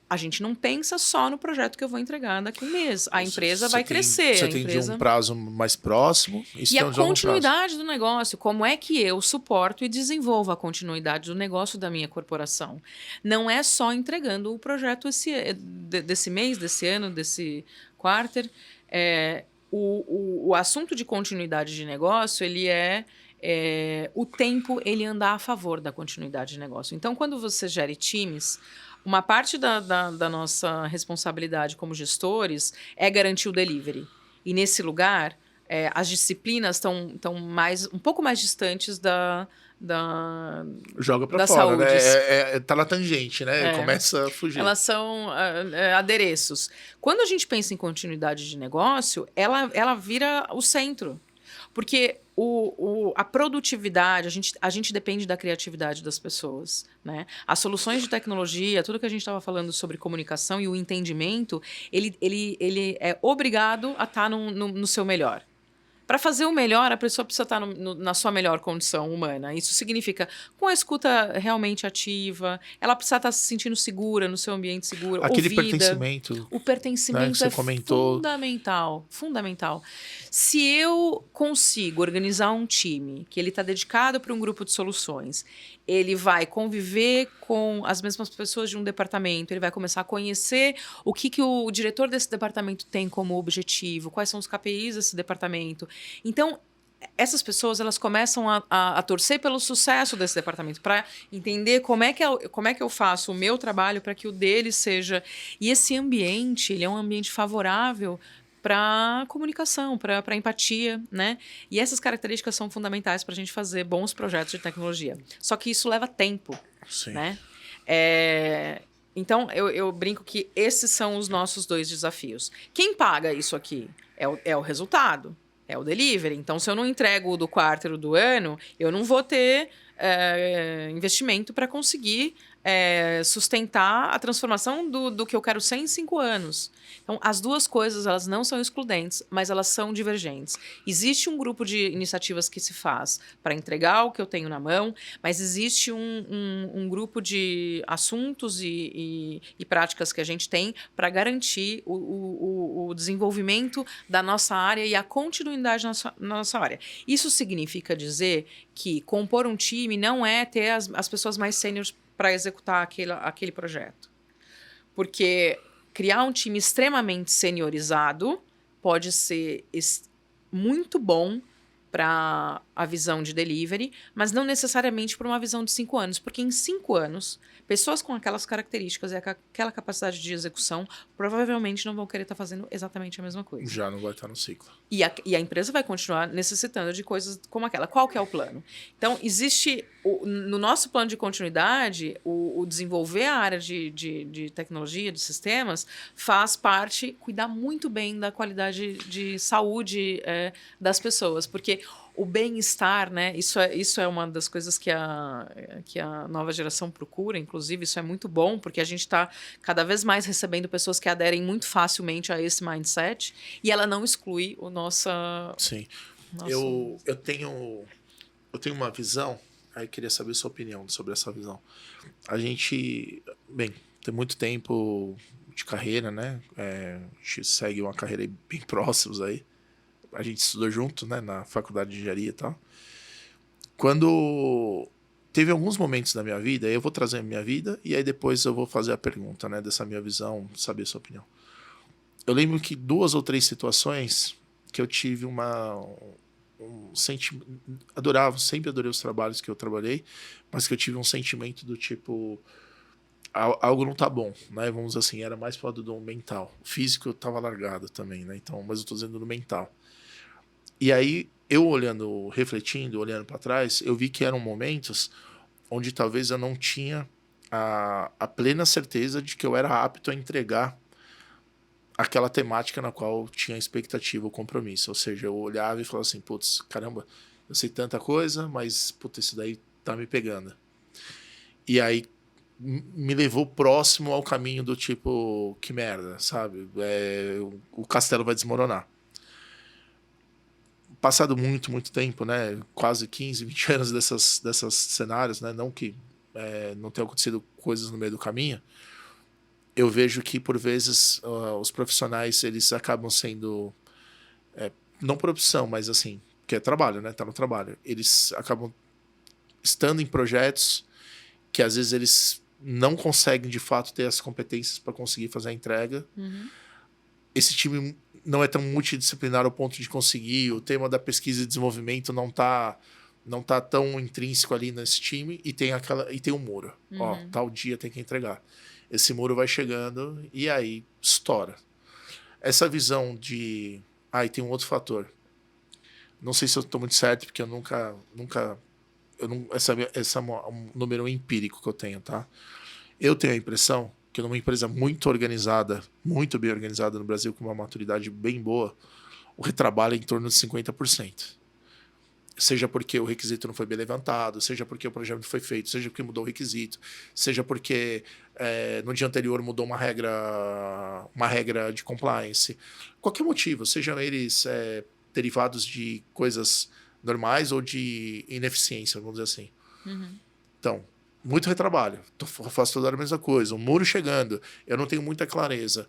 S2: a gente não pensa só no projeto que eu vou entregar daqui a um mês. A empresa vai crescer.
S1: Você
S2: a
S1: tem
S2: empresa...
S1: de um prazo mais próximo. Isso
S2: E
S1: tem
S2: a
S1: um de longo prazo.
S2: continuidade do negócio, como é que eu suporto e desenvolvo a continuidade do negócio da minha corporação? Não é só entregando o projeto desse mês, desse ano, desse quarter. O assunto de continuidade de negócio, ele o tempo ele anda a favor da continuidade de negócio. Então, quando você gere times, uma parte da nossa responsabilidade como gestores é garantir o delivery. E nesse lugar, as disciplinas estão um pouco mais distantes da
S1: Joga pra
S2: da
S1: fora,
S2: saúde.
S1: né? Tá na tangente, né? Começa a fugir.
S2: Elas são adereços. Quando a gente pensa em continuidade de negócio, ela vira o centro. Porque a produtividade, a gente depende da criatividade das pessoas. Né? As soluções de tecnologia, tudo que a gente estava falando sobre comunicação e o entendimento, ele é obrigado a estar no seu melhor. Para fazer o melhor, a pessoa precisa estar na sua melhor condição humana. Isso significa com a escuta realmente ativa, ela precisa estar se sentindo segura, no seu ambiente seguro,
S1: Aquele
S2: ouvida.
S1: pertencimento.
S2: O pertencimento
S1: Né,
S2: fundamental. Fundamental. Se eu consigo organizar um time que ele está dedicado para um grupo de soluções, ele vai conviver com as mesmas pessoas de um departamento, ele vai começar a conhecer o que o diretor desse departamento tem como objetivo, quais são os KPIs desse departamento. Então, essas pessoas elas começam a torcer pelo sucesso desse departamento, para entender como é que eu faço o meu trabalho para que o deles seja... E esse ambiente, ele é um ambiente favorável para comunicação, para empatia, né? E essas características são fundamentais para a gente fazer bons projetos de tecnologia. Só que isso leva tempo,
S1: Sim.
S2: Né? Então, eu brinco que esses são os nossos 2 desafios. Quem paga isso aqui é o resultado, é o delivery. Então, se eu não entrego do quarto do ano, eu não vou ter investimento para conseguir sustentar a transformação do que eu quero ser em 5 anos. Então, as duas coisas elas não são excludentes, mas elas são divergentes. Existe um grupo de iniciativas que se faz para entregar o que eu tenho na mão, mas existe um grupo de assuntos e práticas que a gente tem para garantir o desenvolvimento da nossa área e a continuidade na nossa área. Isso significa dizer que compor um time não é ter as pessoas mais sêniores para executar aquele projeto. Porque criar um time extremamente seniorizado pode ser muito bom para a visão de delivery, mas não necessariamente para uma visão de 5 anos. Porque em 5 anos, pessoas com aquelas características e aquela capacidade de execução provavelmente não vão querer estar fazendo exatamente a mesma coisa.
S1: Já não vai estar no ciclo.
S2: E a empresa vai continuar necessitando de coisas como aquela. Qual que é o plano? Então, existe... no nosso plano de continuidade, o desenvolver a área de tecnologia, de sistemas, faz parte, cuidar muito bem da qualidade de saúde das pessoas. Porque o bem-estar, né? Isso é uma das coisas que a nova geração procura, inclusive, isso é muito bom, porque a gente está cada vez mais recebendo pessoas que aderem muito facilmente a esse mindset, e ela não exclui o nosso...
S1: Sim. Eu tenho uma visão, aí queria saber sua opinião sobre essa visão. A gente, tem muito tempo de carreira, né? A gente segue uma carreira bem próximos aí. A gente estudou junto, né, na faculdade de engenharia e tal. Quando teve alguns momentos da minha vida, eu vou trazer a minha vida e aí depois eu vou fazer a pergunta, né, dessa minha visão, saber a sua opinião. Eu lembro que 2 ou 3 situações que eu tive um sentimento... sempre adorei os trabalhos que eu trabalhei, mas que eu tive um sentimento do tipo... algo não tá bom, né? Vamos dizer assim, era mais pro lado do mental. O físico eu tava largado também, né? Então, mas eu tô dizendo no mental. E aí, eu refletindo, olhando para trás, eu vi que eram momentos onde talvez eu não tinha a plena certeza de que eu era apto a entregar aquela temática na qual eu tinha expectativa, o compromisso. Ou seja, eu olhava e falava assim, putz, caramba, eu sei tanta coisa, mas, putz, isso daí tá me pegando. E aí, me levou próximo ao caminho do tipo, que merda, sabe? O castelo vai desmoronar. Passado muito, muito tempo, né? Quase 15, 20 anos dessas cenários, né? Não que não tenha acontecido coisas no meio do caminho, eu vejo que, por vezes, os profissionais, eles acabam sendo, não por opção, mas assim, que é trabalho, né? Tá no trabalho. Eles acabam estando em projetos que, às vezes, eles não conseguem, de fato, ter as competências para conseguir fazer a entrega. Esse time não é tão multidisciplinar ao ponto de conseguir, o tema da pesquisa e desenvolvimento não tá tão intrínseco ali nesse time, e tem um muro. Ó, tal dia tem que entregar. Esse muro vai chegando e aí estoura. Essa visão de... e tem um outro fator. Não sei se eu estou muito certo, porque eu nunca essa é um número empírico que eu tenho, tá? Eu tenho a impressão que numa empresa muito organizada, muito bem organizada no Brasil, com uma maturidade bem boa, o retrabalho é em torno de 50%. Seja porque o requisito não foi bem levantado, seja porque o projeto não foi feito, seja porque mudou o requisito, seja porque no dia anterior mudou uma regra de compliance. Qualquer motivo, sejam eles derivados de coisas normais ou de ineficiência, vamos dizer assim. Então, muito retrabalho. Faço toda hora a mesma coisa. Um muro chegando, eu não tenho muita clareza.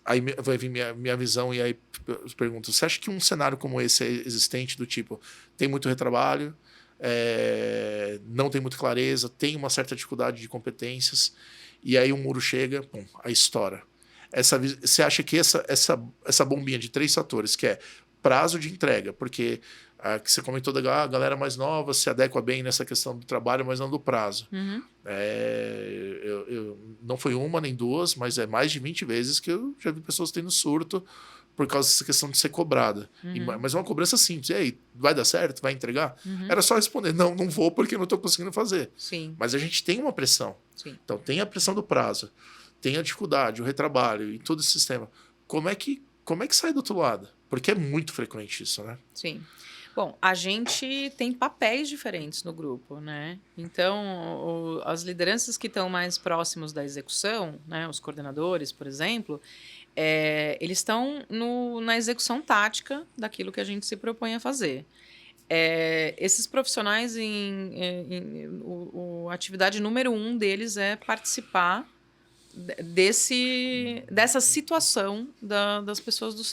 S1: Aí vai vir minha visão e aí eu pergunto, você acha que um cenário como esse é existente, do tipo, tem muito retrabalho, não tem muita clareza, tem uma certa dificuldade de competências, e aí um muro chega, pum, aí estoura. Você acha que essa bombinha de 3 fatores, que é prazo de entrega, porque que você comentou da galera mais nova se adequa bem nessa questão do trabalho, mas não do prazo. Não foi uma nem duas, mas é mais de 20 vezes que eu já vi pessoas tendo surto por causa dessa questão de ser cobrada. Mas uma cobrança simples. E aí, vai dar certo? Vai entregar? Era só responder, não vou porque eu não estou conseguindo fazer.
S2: Sim.
S1: Mas a gente tem uma pressão.
S2: Sim.
S1: Então, tem a pressão do prazo, tem a dificuldade, o retrabalho e todo esse sistema. Como é que sai do outro lado? Porque é muito frequente isso, né?
S2: Sim. Bom, a gente tem papéis diferentes no grupo, né? Então, as lideranças que estão mais próximos da execução, né, os coordenadores, por exemplo, eles estão na execução tática daquilo que a gente se propõe a fazer. Esses profissionais, a atividade número 1 deles é participar dessa situação das pessoas do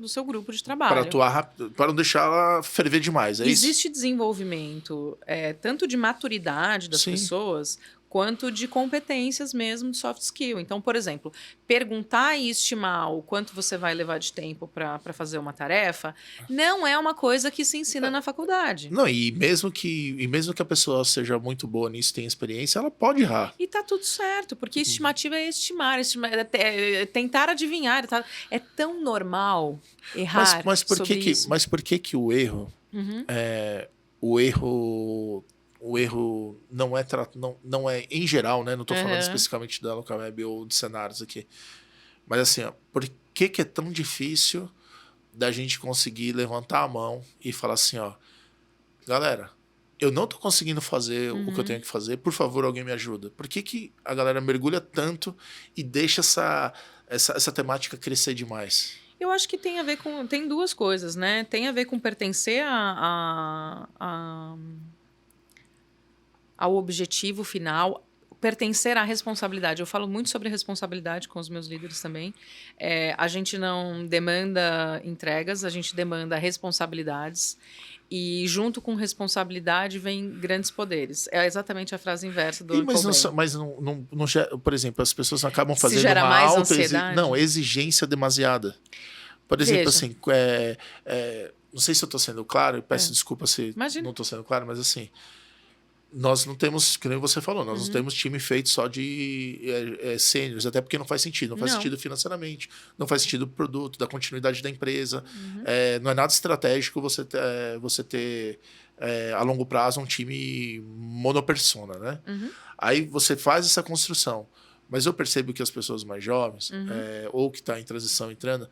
S2: seu grupo de trabalho.
S1: Para atuar rápido, para não deixar ela ferver demais, é isso?
S2: Existe desenvolvimento tanto de maturidade das pessoas, quanto de competências mesmo de soft skill. Então, por exemplo, perguntar e estimar o quanto você vai levar de tempo para fazer uma tarefa não é uma coisa que se ensina na faculdade.
S1: Não, e mesmo que a pessoa seja muito boa nisso, tenha experiência, ela pode errar.
S2: E tá tudo certo, porque estimativa é estimar, tentar adivinhar. É tão normal errar
S1: mas por
S2: sobre isso.
S1: Mas por que o erro... O erro não é em geral, né? Não estou falando especificamente da Localweb ou de cenários aqui. Mas assim, por que é tão difícil da gente conseguir levantar a mão e falar assim, galera, eu não estou conseguindo fazer o que eu tenho que fazer, por favor, alguém me ajuda. Por que a galera mergulha tanto e deixa essa temática crescer demais?
S2: Eu acho que tem a ver com... Tem duas coisas, né? Tem a ver com pertencer ao objetivo final, pertencer à responsabilidade. Eu falo muito sobre responsabilidade com os meus líderes também. A gente não demanda entregas, a gente demanda responsabilidades. E junto com responsabilidade vem grandes poderes. É exatamente a frase inversa do
S1: mas não, por exemplo, as pessoas acabam fazendo
S2: gera
S1: uma
S2: mais
S1: alta
S2: ansiedade?
S1: Exigência demasiada. Por exemplo, assim, não sei se eu estou sendo claro, peço desculpa se não estou sendo claro, mas assim, nós não temos, que nem você falou, nós não temos time feito só de sêniores, até porque não faz sentido. Não faz sentido financeiramente, não faz sentido pro produto, da continuidade da empresa. Não é nada estratégico você ter a longo prazo um time monopersona, né? Aí você faz essa construção. Mas eu percebo que as pessoas mais jovens, ou que estão em transição entrando,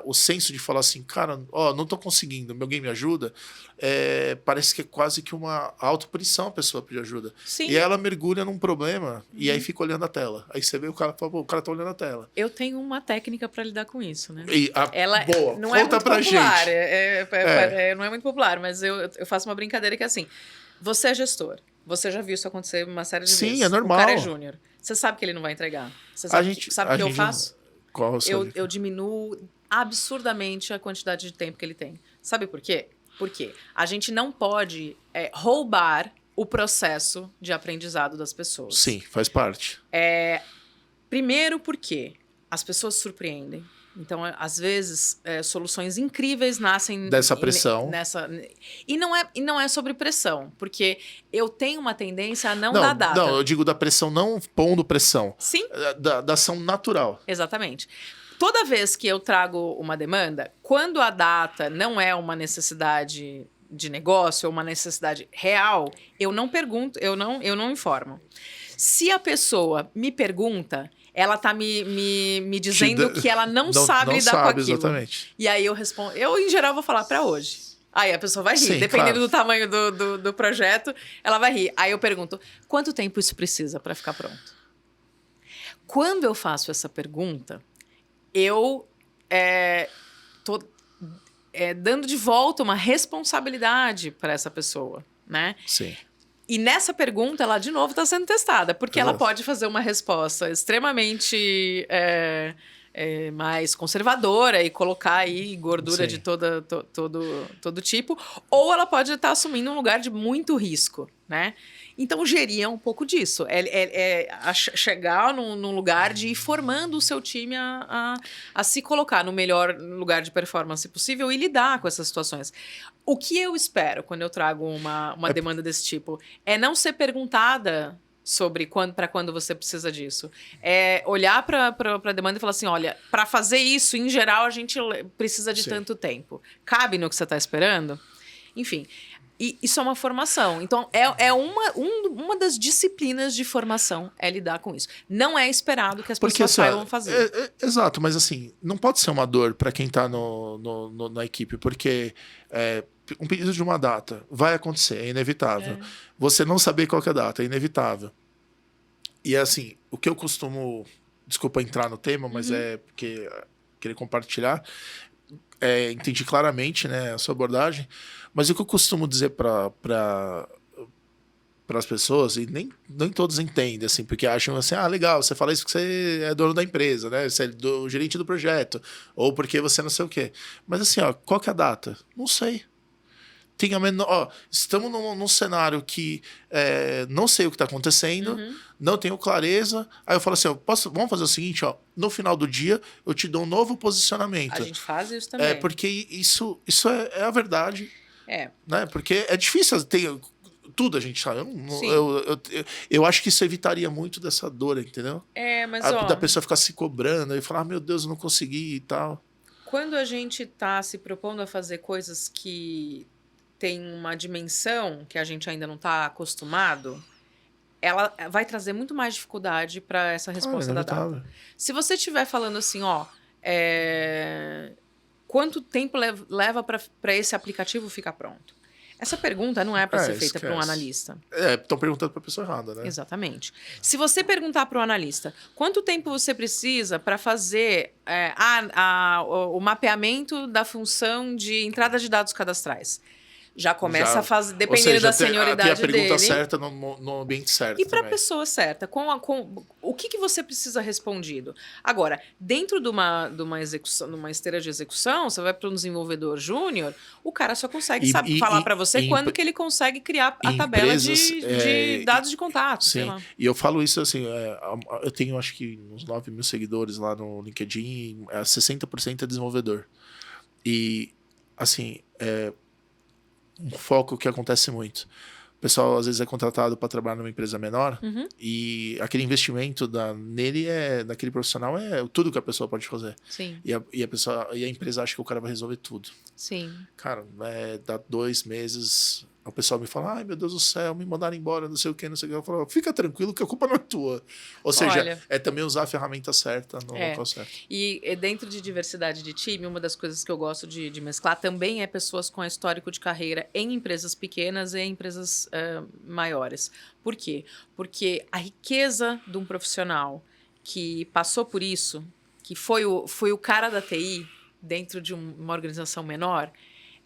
S1: o senso de falar assim, cara, não estou conseguindo, alguém me ajuda, parece que é quase que uma autopunição a pessoa pedir ajuda.
S2: Sim.
S1: E aí ela mergulha num problema e aí fica olhando a tela. Aí você vê o cara fala, o cara tá olhando a tela.
S2: Eu tenho uma técnica para lidar com isso, né?
S1: Ela boa,
S2: não
S1: conta pra
S2: popular,
S1: gente.
S2: Não é muito popular, mas eu faço uma brincadeira que é assim, você é gestor. Você já viu isso acontecer uma série de vezes.
S1: Sim, é normal.
S2: O cara é júnior. Você sabe que ele não vai entregar. Você
S1: A
S2: sabe,
S1: gente-
S2: sabe
S1: a
S2: o que eu
S1: gente-
S2: faço?
S1: Qual a sua dica?
S2: Eu diminuo absurdamente a quantidade de tempo que ele tem. Sabe por quê? Porque a gente não pode roubar o processo de aprendizado das pessoas.
S1: Sim, faz parte.
S2: Primeiro porque as pessoas surpreendem. Então, às vezes, soluções incríveis nascem
S1: Dessa pressão.
S2: E não é sobre pressão, porque eu tenho uma tendência a não dar data.
S1: Não, eu digo da pressão, não pondo pressão.
S2: Sim,
S1: Da ação natural.
S2: exatamente. Toda vez que eu trago uma demanda, quando a data não é uma necessidade de negócio ou uma necessidade real, eu não pergunto, eu não informo. Se a pessoa me pergunta, ela tá me dizendo que ela não sabe lidar com aquilo.
S1: Exatamente.
S2: E aí eu respondo, eu em geral vou falar pra hoje. Aí a pessoa vai rir,
S1: Sim,
S2: dependendo
S1: claro.
S2: do tamanho do projeto, ela vai rir. Aí eu pergunto, quanto tempo isso precisa pra ficar pronto? Quando eu faço essa pergunta, eu tô dando de volta uma responsabilidade para essa pessoa, né?
S1: Sim.
S2: E nessa pergunta, ela de novo está sendo testada, porque ela
S1: Exato.
S2: pode fazer uma resposta extremamente mais conservadora e colocar aí gordura
S1: Sim.
S2: de todo tipo, ou ela pode estar assumindo um lugar de muito risco, né? Então, gerir é um pouco disso. Chegar num lugar de ir formando o seu time a se colocar no melhor lugar de performance possível e lidar com essas situações. O que eu espero quando eu trago uma demanda desse tipo é não ser perguntada sobre para quando você precisa disso. É olhar para a demanda e falar assim, olha, para fazer isso, em geral, a gente precisa de
S1: Sim.
S2: tanto tempo. Cabe no que você está esperando? Enfim, e isso é uma formação. Então, uma das disciplinas de formação é lidar com isso. Não é esperado que as pessoas
S1: assim, ó,
S2: saibam fazer.
S1: Exato, mas assim, não pode ser uma dor para quem tá na equipe, porque um pedido de uma data vai acontecer, é inevitável. Você não saber qual que é a data, é inevitável. E assim, o que eu costumo, desculpa entrar no tema, mas é porque querer compartilhar, entendi claramente, né, a sua abordagem, mas o que eu costumo dizer para as pessoas, e nem todos entendem, assim, porque acham assim, legal, você fala isso porque você é dono da empresa, né, você é o gerente do projeto, ou porque você não sei o quê. Mas assim, qual que é a data? Não sei. Tem a menor, estamos num cenário que não sei o que está acontecendo, não tenho clareza. Aí eu falo assim, vamos fazer o seguinte, no final do dia eu te dou um novo posicionamento.
S2: A gente faz isso também.
S1: Porque isso é a verdade. Né? Porque é difícil ter tudo, a gente sabe. Eu acho que isso evitaria muito dessa dor, entendeu?
S2: Mas
S1: Da pessoa ficar se cobrando e falar, meu Deus, eu não consegui e tal.
S2: Quando a gente está se propondo a fazer coisas que tem uma dimensão que a gente ainda não está acostumado, ela vai trazer muito mais dificuldade para essa resposta da data. Se você estiver falando assim, quanto tempo leva para esse aplicativo ficar pronto? Essa pergunta não é para ser feita para um analista.
S1: Estão perguntando para a pessoa errada, né?
S2: Exatamente. Se você perguntar para o analista quanto tempo você precisa para fazer o mapeamento da função de entrada de dados cadastrais, já começa a fazer, dependendo da senioridade
S1: tem a pergunta
S2: dele.
S1: certa no ambiente certo.
S2: E para a pessoa certa, o que você precisa respondido? Agora, dentro de uma execução, numa esteira de execução, você vai para um desenvolvedor júnior, o cara só consegue falar para você quando que ele consegue criar a tabela de dados de contato.
S1: Sim,
S2: sei lá.
S1: E eu falo isso assim, eu tenho acho que uns 9 mil seguidores lá no LinkedIn, 60% é desenvolvedor. E, assim, um foco que acontece muito. O pessoal às vezes é contratado para trabalhar numa empresa menor e aquele investimento nele daquele profissional é tudo que a pessoa pode fazer.
S2: Sim.
S1: E a empresa acha que o cara vai resolver tudo.
S2: Sim.
S1: Cara, dá 2 meses, o pessoal me fala, ai meu Deus do céu, me mandaram embora, não sei o que. Eu falo, fica tranquilo que a culpa não é tua. Ou seja, é também usar a ferramenta certa no local certo.
S2: E dentro de diversidade de time, uma das coisas que eu gosto de mesclar também é pessoas com histórico de carreira em empresas pequenas e em empresas maiores. Por quê? Porque a riqueza de um profissional que passou por isso, que foi o cara da TI dentro de uma organização menor,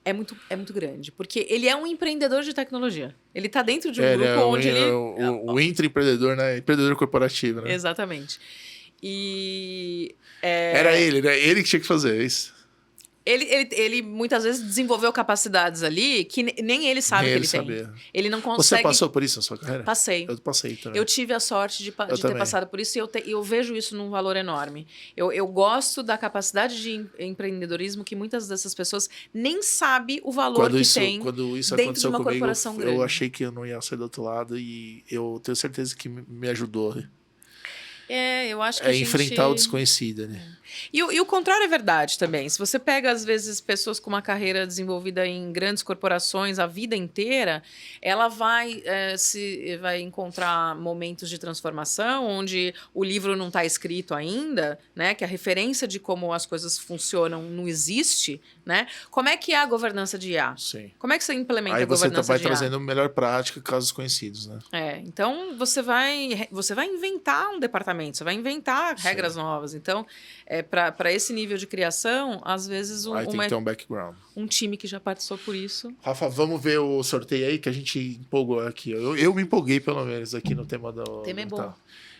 S2: É muito grande, porque ele é um empreendedor de tecnologia. Ele está dentro de um
S1: Ele
S2: grupo
S1: é
S2: onde ele...
S1: o intraempreendedor, né? Empreendedor corporativo, né?
S2: Exatamente. E
S1: Era ele, né? Ele que tinha que fazer isso.
S2: ele muitas vezes desenvolveu capacidades ali que nem ele sabe
S1: Nem
S2: que
S1: ele
S2: ele tem.
S1: sabia.
S2: Ele não
S1: Você
S2: consegue...
S1: passou por isso na sua carreira?
S2: Passei.
S1: Eu passei também.
S2: Eu tive a sorte de ter
S1: também.
S2: passado por isso e eu vejo isso num valor enorme. Eu gosto da capacidade de empreendedorismo que muitas dessas pessoas nem sabem o valor que tem
S1: Quando isso
S2: dentro de
S1: aconteceu
S2: uma
S1: comigo,
S2: corporação grande.
S1: eu achei que eu não ia sair do outro lado e eu tenho certeza que me ajudou.
S2: Eu acho que a gente...
S1: enfrentar o desconhecido, né?
S2: E o contrário é verdade também. Se você pega, às vezes, pessoas com uma carreira desenvolvida em grandes corporações a vida inteira, ela vai encontrar momentos de transformação onde o livro não está escrito ainda, né? Que a referência de como as coisas funcionam não existe, né? Como é que é a governança de IA?
S1: Sim.
S2: Como é que você implementa
S1: Aí
S2: a
S1: você
S2: governança
S1: vai
S2: de IA?
S1: trazendo melhor prática, casos conhecidos, né?
S2: Então você vai inventar um departamento, você vai inventar regras novas. Então, para esse nível de criação, às vezes
S1: Aí tem que ter um background.
S2: um time que já passou por isso.
S1: Rafa, vamos ver o sorteio aí que a gente empolgou aqui. Eu me empolguei, pelo menos, aqui no tema do...
S2: O tema é bom.
S1: Tá.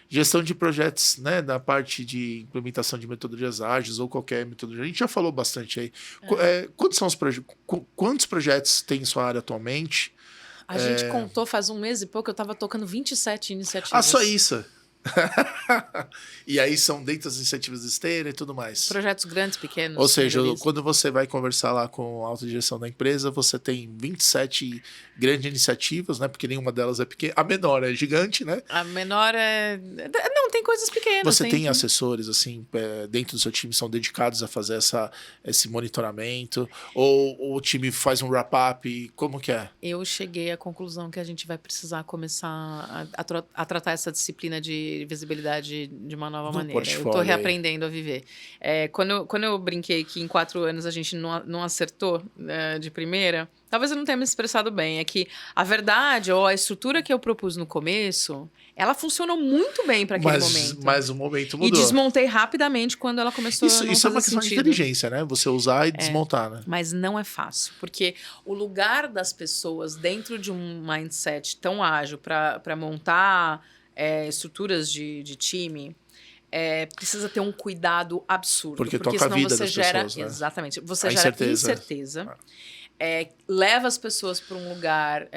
S1: Gestão de projetos, né? Da parte de implementação de metodologias ágeis ou qualquer metodologia. A gente já falou bastante aí. Quantos são os projetos? Quantos projetos tem em sua área atualmente?
S2: A gente contou faz um mês e pouco, eu estava tocando 27 iniciativas.
S1: Ah, só isso? E aí são dentro das iniciativas de esteira e tudo mais.
S2: Projetos grandes, pequenos.
S1: Ou seja, quando você vai conversar lá com a alta direção da empresa, você tem 27 grandes iniciativas, né? Porque nenhuma delas é pequena. A menor é gigante, né?
S2: A menor é... Não, tem coisas pequenas.
S1: Você tem assessores, assim, dentro do seu time, são dedicados a fazer esse monitoramento? Ou o time faz um wrap-up? Como que é?
S2: Eu cheguei à conclusão que a gente vai precisar começar a tratar essa disciplina de visibilidade de uma nova maneira. Eu estou reaprendendo a viver. Quando eu brinquei que em 4 anos a gente não acertou de primeira, talvez eu não tenha me expressado bem. É que a verdade, ou a estrutura que eu propus no começo, ela funcionou muito bem para aquele momento.
S1: Mas o momento mudou.
S2: E desmontei rapidamente quando ela começou a não fazer
S1: Isso é uma questão de inteligência, né? Você usar e desmontar, né?
S2: Mas não é fácil, porque o lugar das pessoas dentro de um mindset tão ágil para montar estruturas de time... precisa ter um cuidado absurdo.
S1: Porque toca a vida das pessoas, né?
S2: Exatamente. Você gera incerteza. Leva as pessoas para um lugar...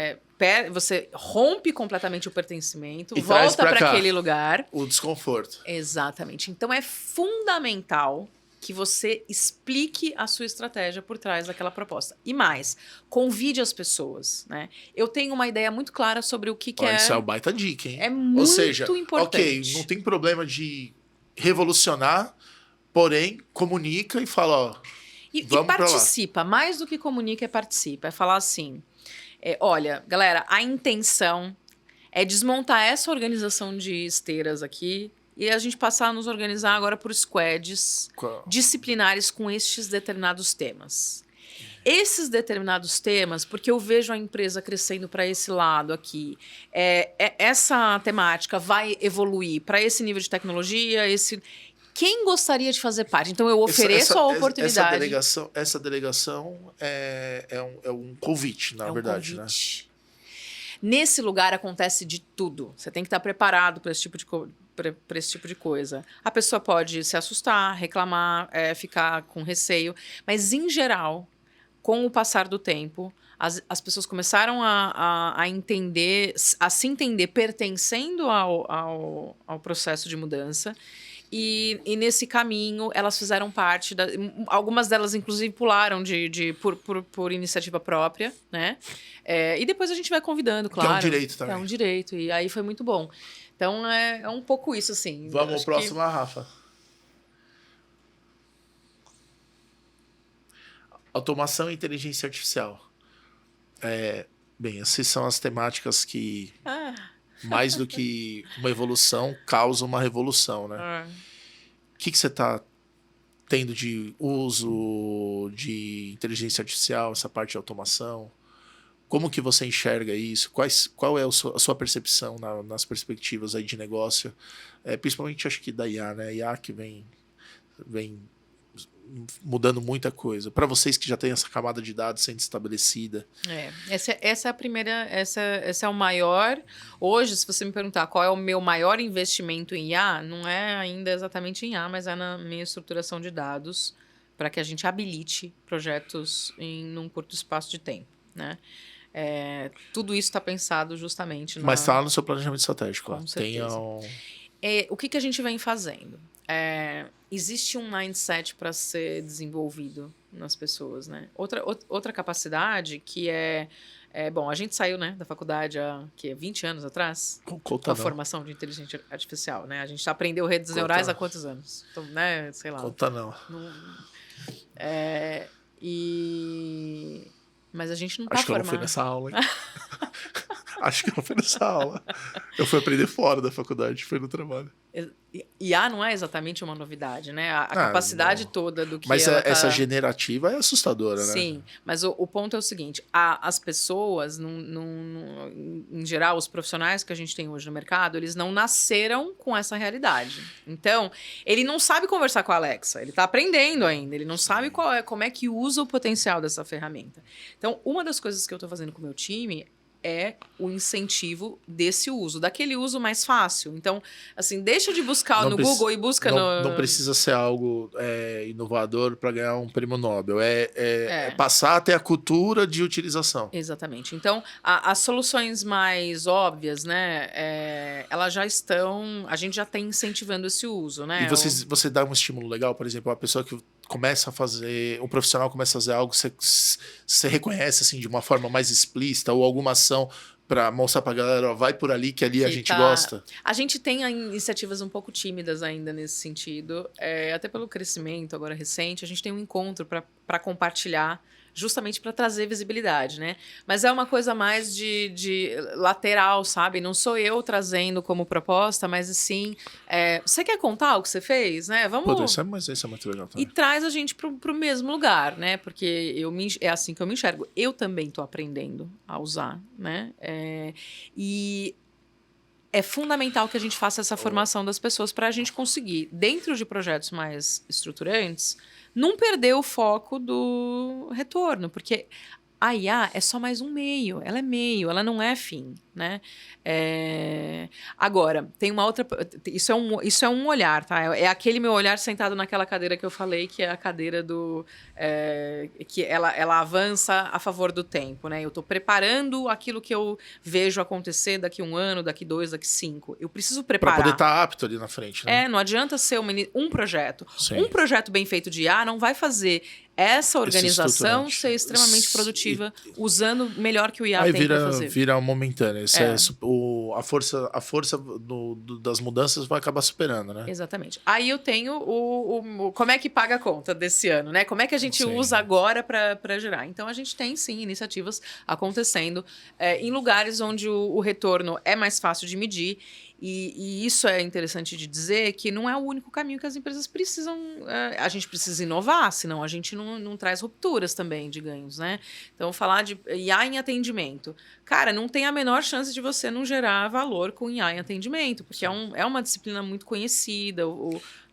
S2: você rompe completamente o pertencimento, volta para aquele lugar.
S1: O desconforto.
S2: Exatamente. Então, é fundamental que você explique a sua estratégia por trás daquela proposta. E mais, convide as pessoas, né? Eu tenho uma ideia muito clara sobre o que é...
S1: Isso é uma baita dica, hein?
S2: É muito importante.
S1: Ok, não tem problema de revolucionar, porém, comunica e fala, ó, vamos pra lá.
S2: E participa, mais do que comunica, participa. É falar assim, olha, galera, a intenção é desmontar essa organização de esteiras aqui e a gente passar a nos organizar agora por squads disciplinares com estes determinados temas. Esses determinados temas, porque eu vejo a empresa crescendo para esse lado aqui, essa temática vai evoluir para esse nível de tecnologia, quem gostaria de fazer parte? Então, eu ofereço a oportunidade.
S1: Essa delegação é um convite, na verdade,
S2: convite. Né? Nesse lugar acontece de tudo. Você tem que estar preparado para esse tipo de coisa. A pessoa pode se assustar, reclamar, ficar com receio, mas, em geral, com o passar do tempo, as pessoas começaram a entender, a se entender pertencendo ao processo de mudança. E nesse caminho, elas fizeram parte... algumas delas, inclusive, pularam por iniciativa própria, né? E depois a gente vai convidando, claro.
S1: Que é um direito também.
S2: É um direito, e aí foi muito bom. Então, é um pouco isso, assim.
S1: Vamos ao próximo, Rafa. Automação e inteligência artificial. Bem, essas são as temáticas que... mais do que uma evolução, causa uma revolução, né? O que você está tendo de uso de inteligência artificial, essa parte de automação? Como que você enxerga isso? Qual é a sua percepção nas perspectivas aí de negócio? Principalmente, acho que da IA, né? IA que vem mudando muita coisa. Para vocês que já têm essa camada de dados sendo estabelecida.
S2: Essa é a primeira, esse é o maior. Hoje, se você me perguntar qual é o meu maior investimento em IA, não é ainda exatamente em IA, mas é na minha estruturação de dados para que a gente habilite projetos num curto espaço de tempo, né? Tudo isso está pensado justamente
S1: Mas está no seu planejamento estratégico.
S2: Com certeza. O que a gente vem fazendo? Existe um mindset para ser desenvolvido nas pessoas, né? Outra capacidade que bom, a gente saiu, né, da faculdade há 20 anos atrás com a formação de inteligência artificial, né? A gente aprendeu redes neurais há quantos anos? Então, né, sei lá.
S1: Conta não.
S2: Mas a gente não está formado.
S1: Acho que eu não fui nessa aula, hein? Acho que eu não fui nessa aula. Eu fui aprender fora da faculdade, foi no trabalho.
S2: IA não é exatamente uma novidade, né? A capacidade toda do que
S1: mas essa generativa é assustadora, né?
S2: Sim, mas o ponto é o seguinte, as pessoas, em geral, os profissionais que a gente tem hoje no mercado, eles não nasceram com essa realidade. Então, ele não sabe conversar com a Alexa, ele está aprendendo ainda, ele não sabe como é que usa o potencial dessa ferramenta. Então, uma das coisas que eu estou fazendo com o meu time é o incentivo desse uso, daquele uso mais fácil. Então, assim, deixa de buscar no Google e busca no...
S1: Não precisa ser algo inovador para ganhar um prêmio Nobel. É passar a ter a cultura de utilização.
S2: Exatamente. Então, as soluções mais óbvias, né, elas já estão... A gente já está incentivando esse uso, né?
S1: E você dá um estímulo legal, por exemplo, uma pessoa que começa a fazer, um profissional começa a fazer algo, você reconhece assim de uma forma mais explícita ou alguma ação para mostrar para a galera, ó, vai por ali que ali a gente gosta?
S2: A gente tem iniciativas um pouco tímidas ainda nesse sentido, até pelo crescimento agora recente, a gente tem um encontro para compartilhar, justamente para trazer visibilidade, né? Mas é uma coisa mais de lateral, sabe? Não sou eu trazendo como proposta, mas sim, você quer contar o que você fez, né? Vamos...
S1: Mas isso é muito legal também.
S2: E traz a gente pro mesmo lugar, né? Porque é assim que eu me enxergo. Eu também estou aprendendo a usar, né? E é fundamental que a gente faça essa formação das pessoas para a gente conseguir, dentro de projetos mais estruturantes, não perder o foco do retorno, porque a IA é só mais um meio, ela não é fim, né? Agora, tem uma outra... Isso é um olhar, tá? É aquele meu olhar sentado naquela cadeira que eu falei, que é a cadeira que ela avança a favor do tempo, né? Eu estou preparando aquilo que eu vejo acontecer daqui 1 ano, daqui 2, daqui 5. Eu preciso preparar.
S1: Para poder estar apto ali na frente, né?
S2: Não adianta ser um projeto.
S1: Sim.
S2: Um projeto bem feito de IA não vai fazer essa organização ser extremamente produtiva, usando melhor que o IA tem para fazer.
S1: Aí vira momentâneo. A força das mudanças vai acabar superando, né?
S2: Exatamente. Aí eu tenho como é que paga a conta desse ano, né? Como é que a gente usa agora para gerar? Então, a gente tem, sim, iniciativas acontecendo em lugares onde o retorno é mais fácil de medir. E isso é interessante de dizer que não é o único caminho que as empresas precisam... a gente precisa inovar, senão a gente não traz rupturas também de ganhos, né? Então, falar de IA em atendimento. Cara, não tem a menor chance de você não gerar valor com IA em atendimento, porque é uma disciplina muito conhecida.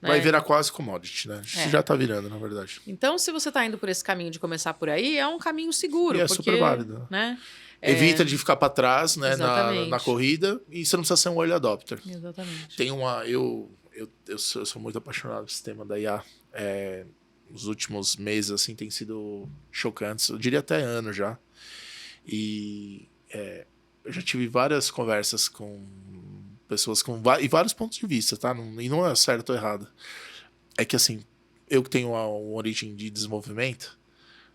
S1: Vai virar quase commodity, né? Isso já está virando, na verdade.
S2: Então, se você está indo por esse caminho de começar por aí, é um caminho seguro.
S1: E é super válido.
S2: Né?
S1: Evita de ficar para trás, né, na corrida, e você não precisa ser um early adopter.
S2: Exatamente.
S1: Tem eu sou muito apaixonado pelo sistema da IA. Os últimos meses assim têm sido chocantes, eu diria até ano já. E eu já tive várias conversas com pessoas e vários pontos de vista, tá? E não é certo ou errado. É que assim, eu que tenho uma origem de desenvolvimento,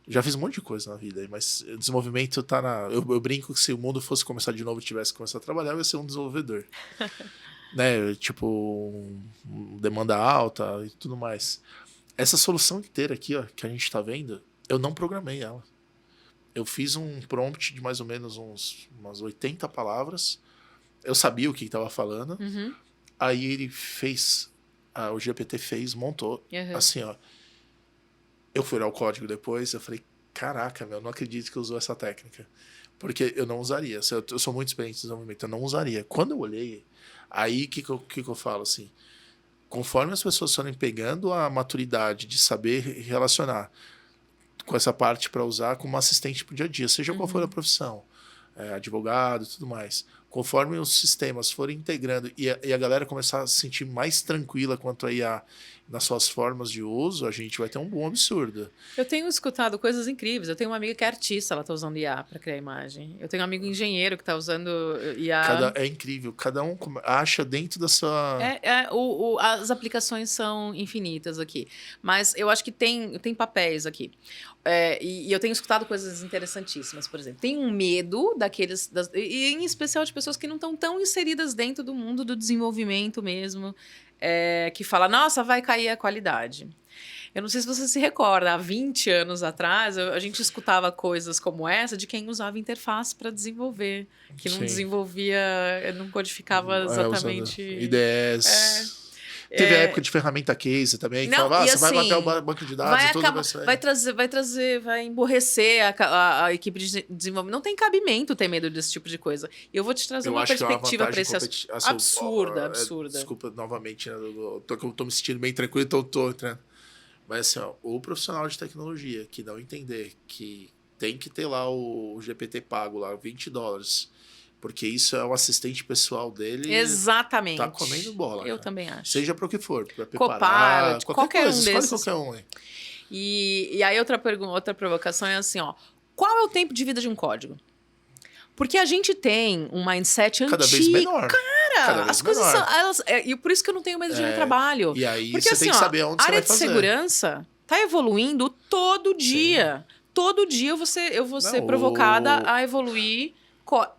S1: já fiz um monte de coisa na vida, mas o desenvolvimento tá eu brinco que se o mundo fosse começar de novo e tivesse que começar a trabalhar, eu ia ser um desenvolvedor. Né? Tipo, demanda alta e tudo mais. Essa solução inteira aqui, ó, que a gente tá vendo, eu não programei ela. Eu fiz um prompt de mais ou menos umas 80 palavras. Eu sabia o que estava falando.
S2: Uhum.
S1: Aí ele fez, o GPT montou, assim, ó. Eu fui olhar o código depois, eu falei, caraca, não acredito que usou essa técnica. Porque eu não usaria. Eu sou muito experiente em desenvolvimento, eu não usaria. Quando eu olhei, aí o que eu falo, assim, conforme as pessoas forem pegando a maturidade de saber relacionar com essa parte para usar como assistente para o dia a dia, seja qual for a profissão, advogado e tudo mais. Conforme os sistemas forem integrando e a galera começar a se sentir mais tranquila quanto a IA nas suas formas de uso, a gente vai ter um boom absurdo.
S2: Eu tenho escutado coisas incríveis. Eu tenho uma amiga que é artista, ela está usando IA para criar imagem. Eu tenho um amigo engenheiro que está usando IA.
S1: É incrível, cada um acha dentro da sua...
S2: As aplicações são infinitas aqui. Mas eu acho que tem papéis aqui. E eu tenho escutado coisas interessantíssimas, por exemplo. Tem um medo daqueles... e em especial de pessoas que não estão tão inseridas dentro do mundo do desenvolvimento mesmo, que fala, nossa, vai cair a qualidade. Eu não sei se você se recorda, há 20 anos atrás, a gente escutava coisas como essa de quem usava interface para desenvolver, que não desenvolvia, não codificava exatamente...
S1: IDEs... Teve a época de ferramenta case também, que falava, você vai matar o banco de dados e tudo
S2: vai emborrecer a equipe de desenvolvimento. Não tem cabimento ter medo desse tipo de coisa. E eu vou te trazer uma perspectiva para esse absurda.
S1: Desculpa, novamente, né, eu tô me sentindo bem tranquilo, então eu tô entrando. Mas assim, o profissional de tecnologia que não entender que tem que ter lá o GPT pago, lá, $20, porque isso é o assistente pessoal dele.
S2: Exatamente.
S1: Tá comendo bola.
S2: Eu
S1: cara.
S2: também acho.
S1: Seja para o que for. Para preparar.
S2: Qualquer
S1: coisa.
S2: Um desses.
S1: Escolhe qualquer um. Hein?
S2: E aí outra provocação é assim, ó. Qual é o tempo de vida de um código? Porque a gente tem um mindset antigo.
S1: Cada vez menor.
S2: Cara, as coisas são... e por isso que eu não tenho medo de ir no trabalho.
S1: E aí
S2: porque,
S1: você tem que saber onde você vai fazer.
S2: A área de segurança tá evoluindo todo dia. Sim. Todo dia eu vou ser provocada a evoluir.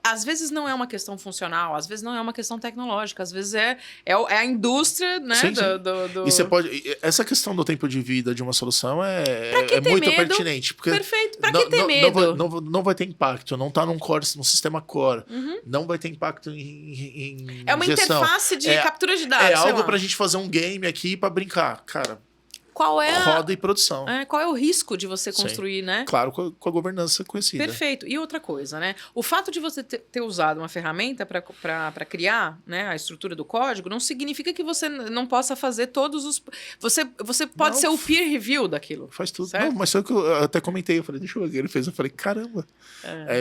S2: Às vezes não é uma questão funcional, às vezes não é uma questão tecnológica, às vezes é a indústria, né?
S1: Sim, sim. E você pode... Essa questão do tempo de vida de uma solução é muito pertinente. Porque
S2: perfeito, pra que ter medo?
S1: Não vai ter impacto, não tá num sistema core. Não vai ter impacto em
S2: é uma
S1: injeção.
S2: Interface de captura de dados.
S1: É algo pra gente fazer um game aqui pra brincar. Cara,
S2: qual é
S1: roda e produção.
S2: Qual é o risco de você construir, né?
S1: Claro, com a governança conhecida.
S2: Perfeito. E outra coisa, né? O fato de você ter usado uma ferramenta para criar, né, a estrutura do código não significa que você não possa fazer todos os... Você pode ser o peer review daquilo.
S1: Faz tudo.
S2: Certo?
S1: Não, mas foi o que eu até comentei. Eu falei, deixa eu ver o que ele fez. Eu falei, caramba.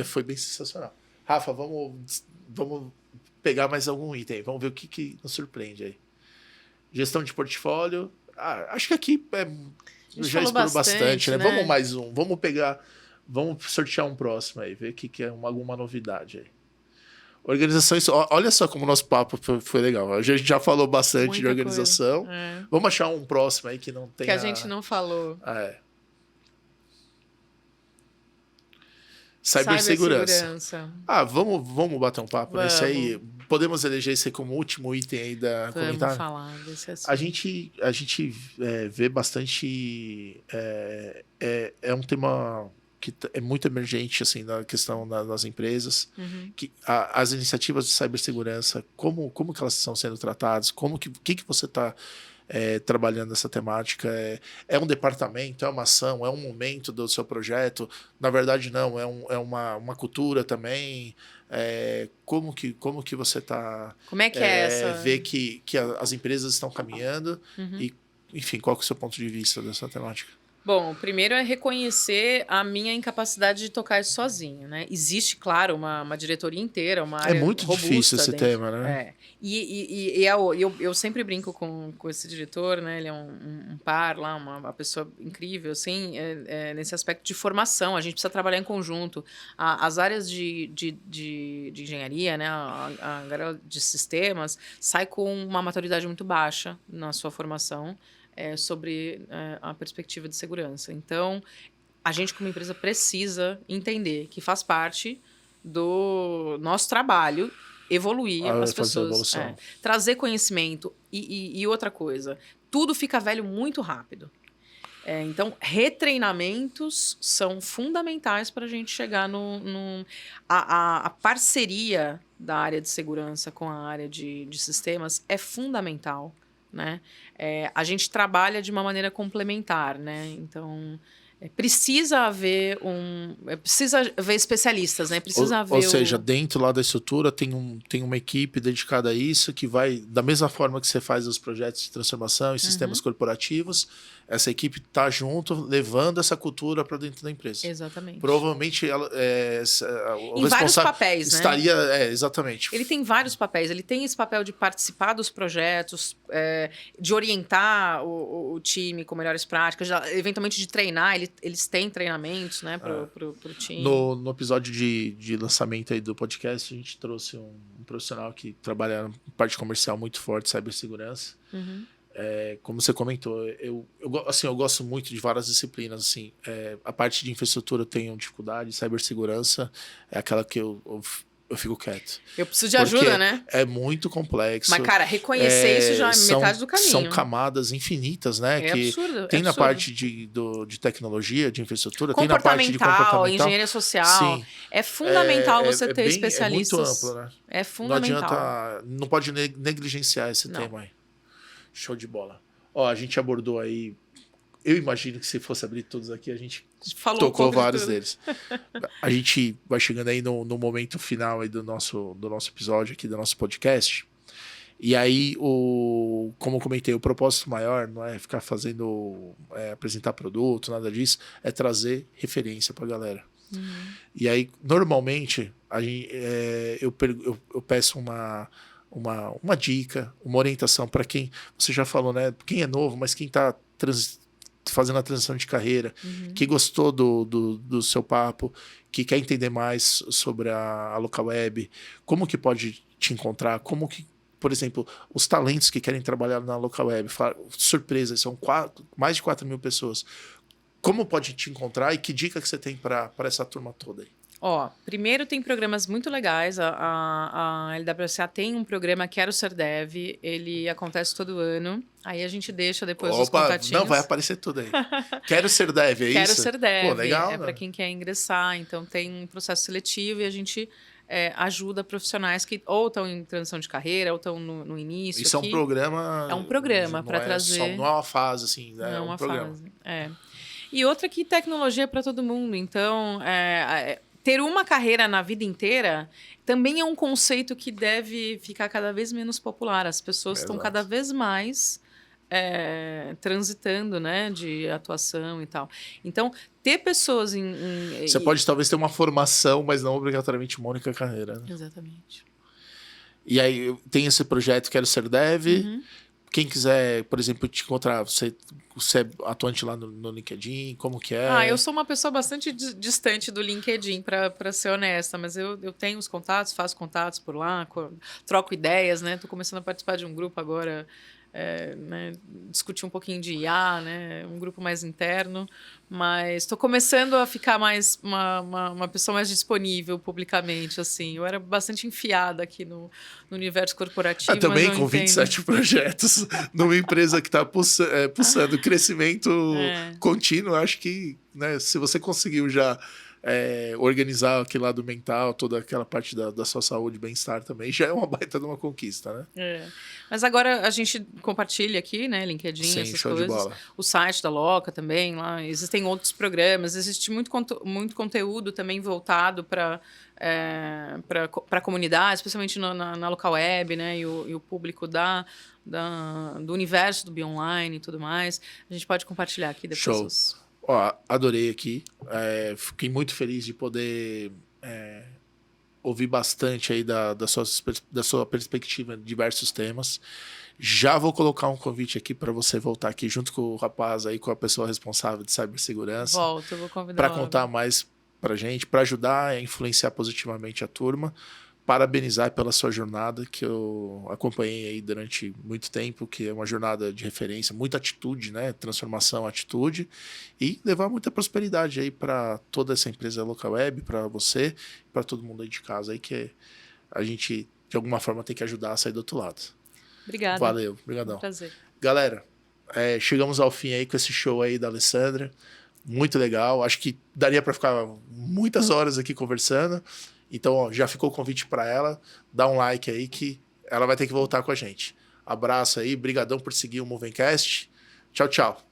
S1: Foi bem sensacional. Rafa, vamos pegar mais algum item aí. Vamos ver o que nos surpreende aí. Gestão de portfólio... acho que aqui já explorou bastante, né? Vamos mais um. Vamos sortear um próximo aí, ver o que é alguma novidade aí. Organizações. Olha só como o nosso papo foi legal. A gente já falou bastante de organização. Vamos achar um próximo aí que não tem.
S2: Que a gente não falou.
S1: Cibersegurança. Vamos bater um papo nesse aí. Podemos eleger esse como último item aí da comentário?
S2: Vamos falar desse assunto.
S1: A gente vê bastante... É um tema que é muito emergente assim, na questão das empresas. Que as iniciativas de cibersegurança, como que elas estão sendo tratadas? O que você está... trabalhando essa temática, é um departamento, é uma ação, é um momento do seu projeto, na verdade não, é uma cultura também, como que você está
S2: como é que essa
S1: ver que as empresas estão caminhando e, enfim, qual que é o seu ponto de vista dessa temática?
S2: Bom, primeiro é reconhecer a minha incapacidade de tocar isso sozinho, né? Existe, claro, uma diretoria inteira, uma área
S1: muito difícil esse tema, né?
S2: Eu sempre brinco com esse diretor, né? Ele é um par lá, uma pessoa incrível, assim, nesse aspecto de formação. A gente precisa trabalhar em conjunto. As áreas de engenharia, né? A galera de sistemas sai com uma maturidade muito baixa na sua formação. Sobre a perspectiva de segurança. Então, a gente, como empresa, precisa entender que faz parte do nosso trabalho evoluir as pessoas. Trazer conhecimento. E outra coisa, tudo fica velho muito rápido. Então, retreinamentos são fundamentais para a gente chegar a parceria da área de segurança com a área de sistemas é fundamental. Né? A gente trabalha de uma maneira complementar, né? Então, precisa haver especialistas, né? Precisa haver
S1: ou seja, dentro lá da estrutura tem uma equipe dedicada a isso que vai, da mesma forma que você faz os projetos de transformação e sistemas corporativos, essa equipe está junto, levando essa cultura para dentro da empresa.
S2: Exatamente.
S1: Provavelmente ela, o
S2: em vários papéis,
S1: estaria,
S2: né?
S1: Exatamente.
S2: Ele tem vários papéis. Ele tem esse papel de participar dos projetos, de orientar o time com melhores práticas, eventualmente de treinar. Eles têm treinamentos, né, pro time.
S1: No episódio de lançamento aí do podcast, a gente trouxe um profissional que trabalha na parte comercial muito forte, cibersegurança. Como você comentou, eu gosto muito de várias disciplinas. Assim, a parte de infraestrutura eu tenho dificuldade, cibersegurança é aquela que eu fico quieto.
S2: Eu preciso de ajuda, né?
S1: É muito complexo.
S2: Mas, cara, reconhecer isso já é metade do caminho.
S1: São camadas infinitas, né?
S2: Que absurdo.
S1: Tem na parte de tecnologia, de infraestrutura, tem na parte de comportamental.
S2: Engenharia social. Sim. É fundamental você ter especialistas.
S1: É muito amplo, né?
S2: É fundamental.
S1: Não pode negligenciar esse tema aí. Show de bola. Ó, a gente abordou aí. Eu imagino que se fosse abrir todos aqui, a gente tocou vários deles. A gente vai chegando aí no momento final aí do nosso episódio aqui, do nosso podcast. E aí, como eu comentei, o propósito maior não é ficar apresentar produto, nada disso, é trazer referência pra galera. E aí, normalmente, eu peço uma dica, uma orientação para quem, você já falou, né? Quem é novo, mas quem está fazendo a transição de carreira, que gostou do seu papo, que quer entender mais sobre a Local Web, como que pode te encontrar, como que, por exemplo, os talentos que querem trabalhar na Local Web, surpresa, são mais de 4 mil pessoas. Como pode te encontrar e que dica que você tem para essa turma toda aí?
S2: Primeiro tem programas muito legais. A LWSA tem um programa Quero Ser Dev. Ele acontece todo ano. Aí a gente deixa depois os contatinhos.
S1: Não, vai aparecer tudo aí. Quero Ser Dev, é isso?
S2: Quero Ser Dev.
S1: Pô, legal,
S2: para quem quer ingressar. Então tem um processo seletivo e a gente ajuda profissionais que ou estão em transição de carreira ou estão no início.
S1: Isso aqui. É um programa...
S2: É um programa para trazer...
S1: Não é uma fase, assim, né?
S2: Não é
S1: um
S2: uma
S1: programa.
S2: fase. E outra que tecnologia é para todo mundo. Então... ter uma carreira na vida inteira também é um conceito que deve ficar cada vez menos popular. As pessoas estão cada vez mais transitando, né, de atuação e tal. Então, ter pessoas
S1: Você pode talvez ter uma formação, mas não obrigatoriamente uma única carreira. Né?
S2: Exatamente.
S1: E aí tem esse projeto Quero Ser Dev. Quem quiser, por exemplo, te encontrar, você é atuante lá no LinkedIn, como que é?
S2: Eu sou uma pessoa bastante distante do LinkedIn, para ser honesta, mas eu tenho os contatos, faço contatos por lá, troco ideias, né? Estou começando a participar de um grupo agora, né, discutir um pouquinho de IA, né, um grupo mais interno, mas estou começando a ficar mais uma pessoa mais disponível publicamente, assim. Eu era bastante enfiada aqui no universo corporativo.
S1: Também com 27 projetos numa empresa que está pulsando crescimento contínuo, acho que, né, se você conseguiu já organizar aquele lado mental, toda aquela parte da sua saúde e bem-estar também, já é uma baita de uma conquista, né?
S2: Mas agora a gente compartilha aqui, né, LinkedIn,
S1: sim,
S2: essas
S1: show
S2: coisas.
S1: De bola.
S2: O site da Loca também, lá existem outros programas, existe muito conteúdo também voltado para a comunidade, especialmente na Local Web, né, e o público do universo do Bionline e tudo mais. A gente pode compartilhar aqui depois.
S1: Show. Adorei aqui. Fiquei muito feliz de poder ouvir bastante aí da sua perspectiva de diversos temas. Já vou colocar um convite aqui para você voltar aqui junto com o rapaz aí, com a pessoa responsável de cibersegurança.
S2: Eu vou convidar.
S1: Para contar mais para gente, para ajudar a influenciar positivamente a turma. Parabenizar pela sua jornada, que eu acompanhei aí durante muito tempo, que é uma jornada de referência, muita atitude, né? Transformação, atitude, e levar muita prosperidade aí para toda essa empresa Local Web, para você, para todo mundo aí de casa, aí que a gente, de alguma forma, tem que ajudar a sair do outro lado.
S2: Obrigada.
S1: Valeu, obrigadão.
S2: Um prazer.
S1: Galera, chegamos ao fim aí com esse show aí da Alessandra, muito legal, acho que daria para ficar muitas horas aqui conversando. Então, já ficou o convite para ela. Dá um like aí que ela vai ter que voltar com a gente. Abraço aí, brigadão por seguir o Movencast. Tchau, tchau.